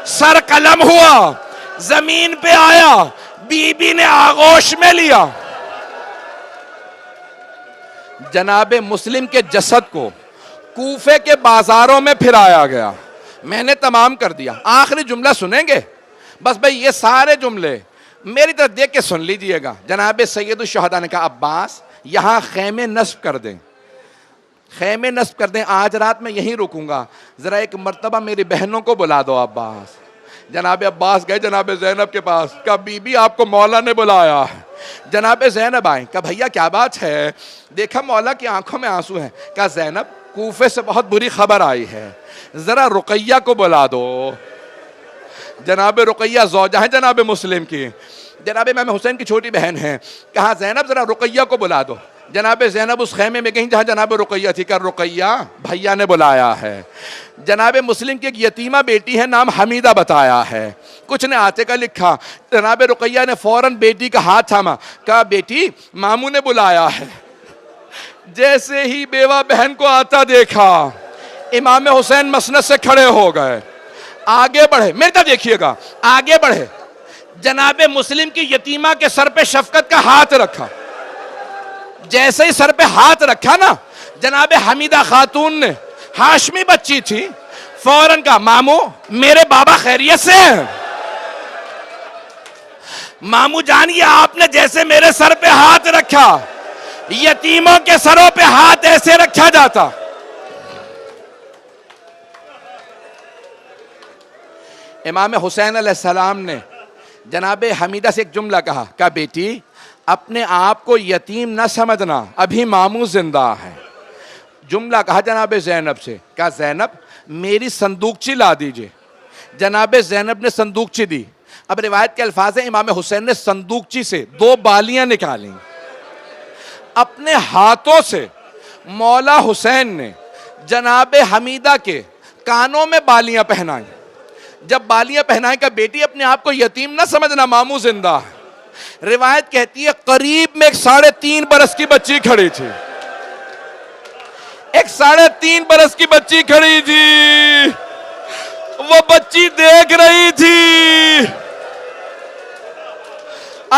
سر قلم ہوا، زمین پہ آیا، بی بی نے آغوش میں لیا۔ جناب مسلم کے جسد کو کوفے کے بازاروں میں پھرایا گیا۔ میں نے تمام کر دیا۔ آخری جملہ سنیں گے بس بھئی، یہ سارے جملے میری طرف دیکھ کے سن لیجئے گا۔ جناب سید الشہداء نے کہا عباس یہاں خیمے نصب کر دیں، خیمے نصب کر دیں، آج رات میں یہیں رکوں گا، ذرا ایک مرتبہ میری بہنوں کو بلا دو عباس۔ جناب عباس گئے جناب زینب کے پاس، کہا بی بی آپ کو مولا نے بلایا۔ جناب زینب آئیں، کہا بھیا کیا بات ہے؟ دیکھا مولا کی آنکھوں میں آنسو ہیں۔ کہا زینب کوفے سے بہت بری خبر آئی ہے، ذرا رقیہ کو بلا دو۔ جناب رقیہ زوجہ ہیں جناب مسلم کی، جناب امام حسین کی چھوٹی بہن ہیں۔ کہا زینب ذرا رقیہ کو بلا دو۔ جناب زینب اس خیمے میں گئیں جہاں جناب رقیہ تھی، کہ رقیہ بھیا نے بلایا ہے۔ جناب مسلم کی ایک یتیمہ بیٹی ہے، نام حمیدہ بتایا ہے، کچھ نے آتے کا لکھا۔ جناب رقیہ نے فوراً بیٹی کا ہاتھ تھاما، کہا بیٹی ماموں نے بلایا ہے۔ جیسے ہی بیوہ بہن کو آتا دیکھا، امام حسین مسند سے کھڑے ہو گئے، آگے بڑھے، میرے طرف دیکھیے گا، آگے بڑھے، جناب مسلم کی یتیمہ کے سر پہ شفقت کا ہاتھ رکھا۔ جیسے ہی سر پہ ہاتھ رکھا نا، جناب حمیدہ خاتون نے، ہاشمی بچی تھی، فوراً کہا ماموں میرے بابا خیریت سے ہیں؟ ماموں جانیے آپ نے جیسے میرے سر پہ ہاتھ رکھا، یتیموں کے سروں پہ ہاتھ ایسے رکھا جاتا۔ امام حسین علیہ السلام نے جناب حمیدہ سے ایک جملہ کہا، کہا بیٹی اپنے آپ کو یتیم نہ سمجھنا، ابھی ماموں زندہ ہے۔ جملہ کہا جناب زینب سے، کہا زینب میری صندوقچی لا دیجئے۔ جناب زینب نے صندوقچی دی۔ اب روایت کے الفاظ ہیں، امام حسین نے صندوقچی سے 2 بالیاں نکالیں، اپنے ہاتھوں سے مولا حسین نے جناب حمیدہ کے کانوں میں بالیاں پہنائیں۔ جب بالیاں پہنائیں کہ بیٹی اپنے آپ کو یتیم نہ سمجھنا، ماموں زندہ ہے۔ روایت کہتی ہے قریب میں ایک 3.5 برس کی بچی کھڑی تھی، ایک 3.5 برس کی بچی کھڑی تھی، وہ بچی دیکھ رہی تھی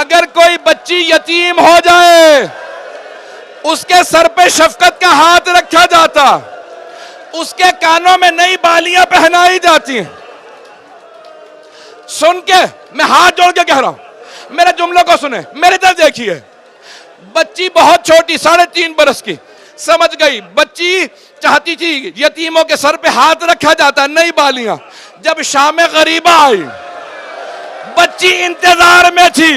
اگر کوئی بچی یتیم ہو جائے اس کے سر پہ شفقت کا ہاتھ رکھا جاتا، اس کے کانوں میں نئی بالیاں پہنائی جاتی ہیں۔ سن کے میں ہاتھ جوڑ کے کہہ رہا ہوں، میرے جملوں کو سنیں، میری طرف دیکھیے۔ بچی بہت چھوٹی 3.5 برس کی، سمجھ گئی، بچی چاہتی تھی یتیموں کے سر پہ ہاتھ رکھا جاتا، نئی بالیاں۔ جب شام غریبہ آئی، بچی انتظار میں تھی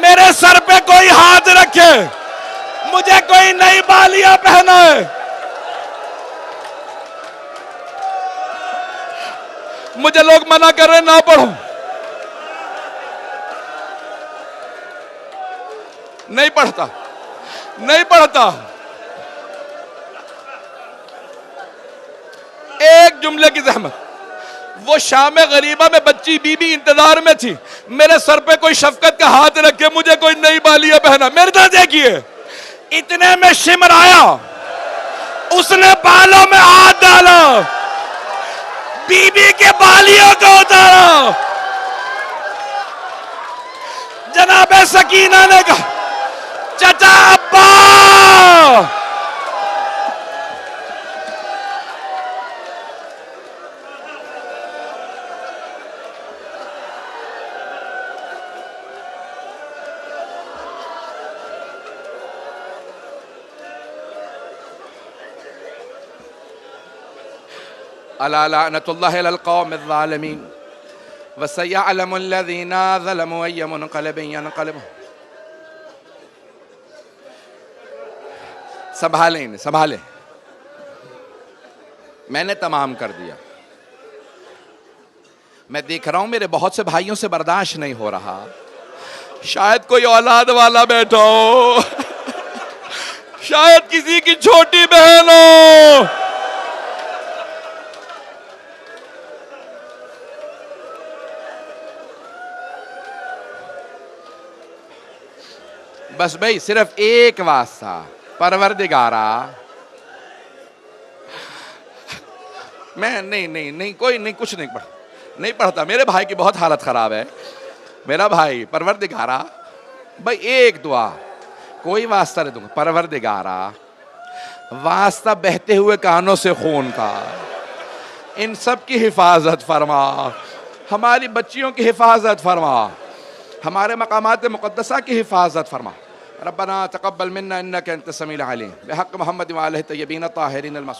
میرے سر پہ کوئی ہاتھ رکھے، مجھے کوئی نئی بالیاں پہنائے۔ مجھے لوگ منع کر رہے نہ پڑھو، نہیں پڑھتا، نہیں پڑھتا۔ ایک جملے کی زحمت، وہ شام غریبہ میں بچی بی بی انتظار میں تھی میرے سر پہ کوئی شفقت کا ہاتھ رکھے، مجھے کوئی نئی بالیاں پہنا۔ میرے طرف دیکھیے، اتنے میں شمر آیا، اس نے بالوں میں ہاتھ ڈالا، بی بی کے بالیوں کو اتارا۔ جناب سکینہ نے کہا چچا ابا، الا لعنت اللہ علی القوم الظالمین وسیعلم الذین ظلموا ای منقلب ینقلبون۔ سنبھالیں، میں نے تمام کر دیا۔ میں دیکھ رہا ہوں میرے بہت سے بھائیوں سے برداشت نہیں ہو رہا، شاید کوئی اولاد والا بیٹھا ہو، شاید کسی کی چھوٹی بہن ہو۔ بس بھائی صرف ایک واسطہ، پروردگارا، میں نہیں کوئی نہیں، کچھ نہیں پڑھتا۔ میرے بھائی کی بہت حالت خراب ہے، میرا بھائی، پروردگارا، بھائی ایک دعا، کوئی واسطہ نہیں دوں گا، پروردگارا واسطہ بہتے ہوئے کانوں سے خون کا، ان سب کی حفاظت فرما، ہماری بچیوں کی حفاظت فرما، ہمارے مقامات مقدسہ کی حفاظت فرما۔ ربنا تقبل منا انك انت السميع العليم بحق محمد وآله الطيبين الطاهرين المعصومين۔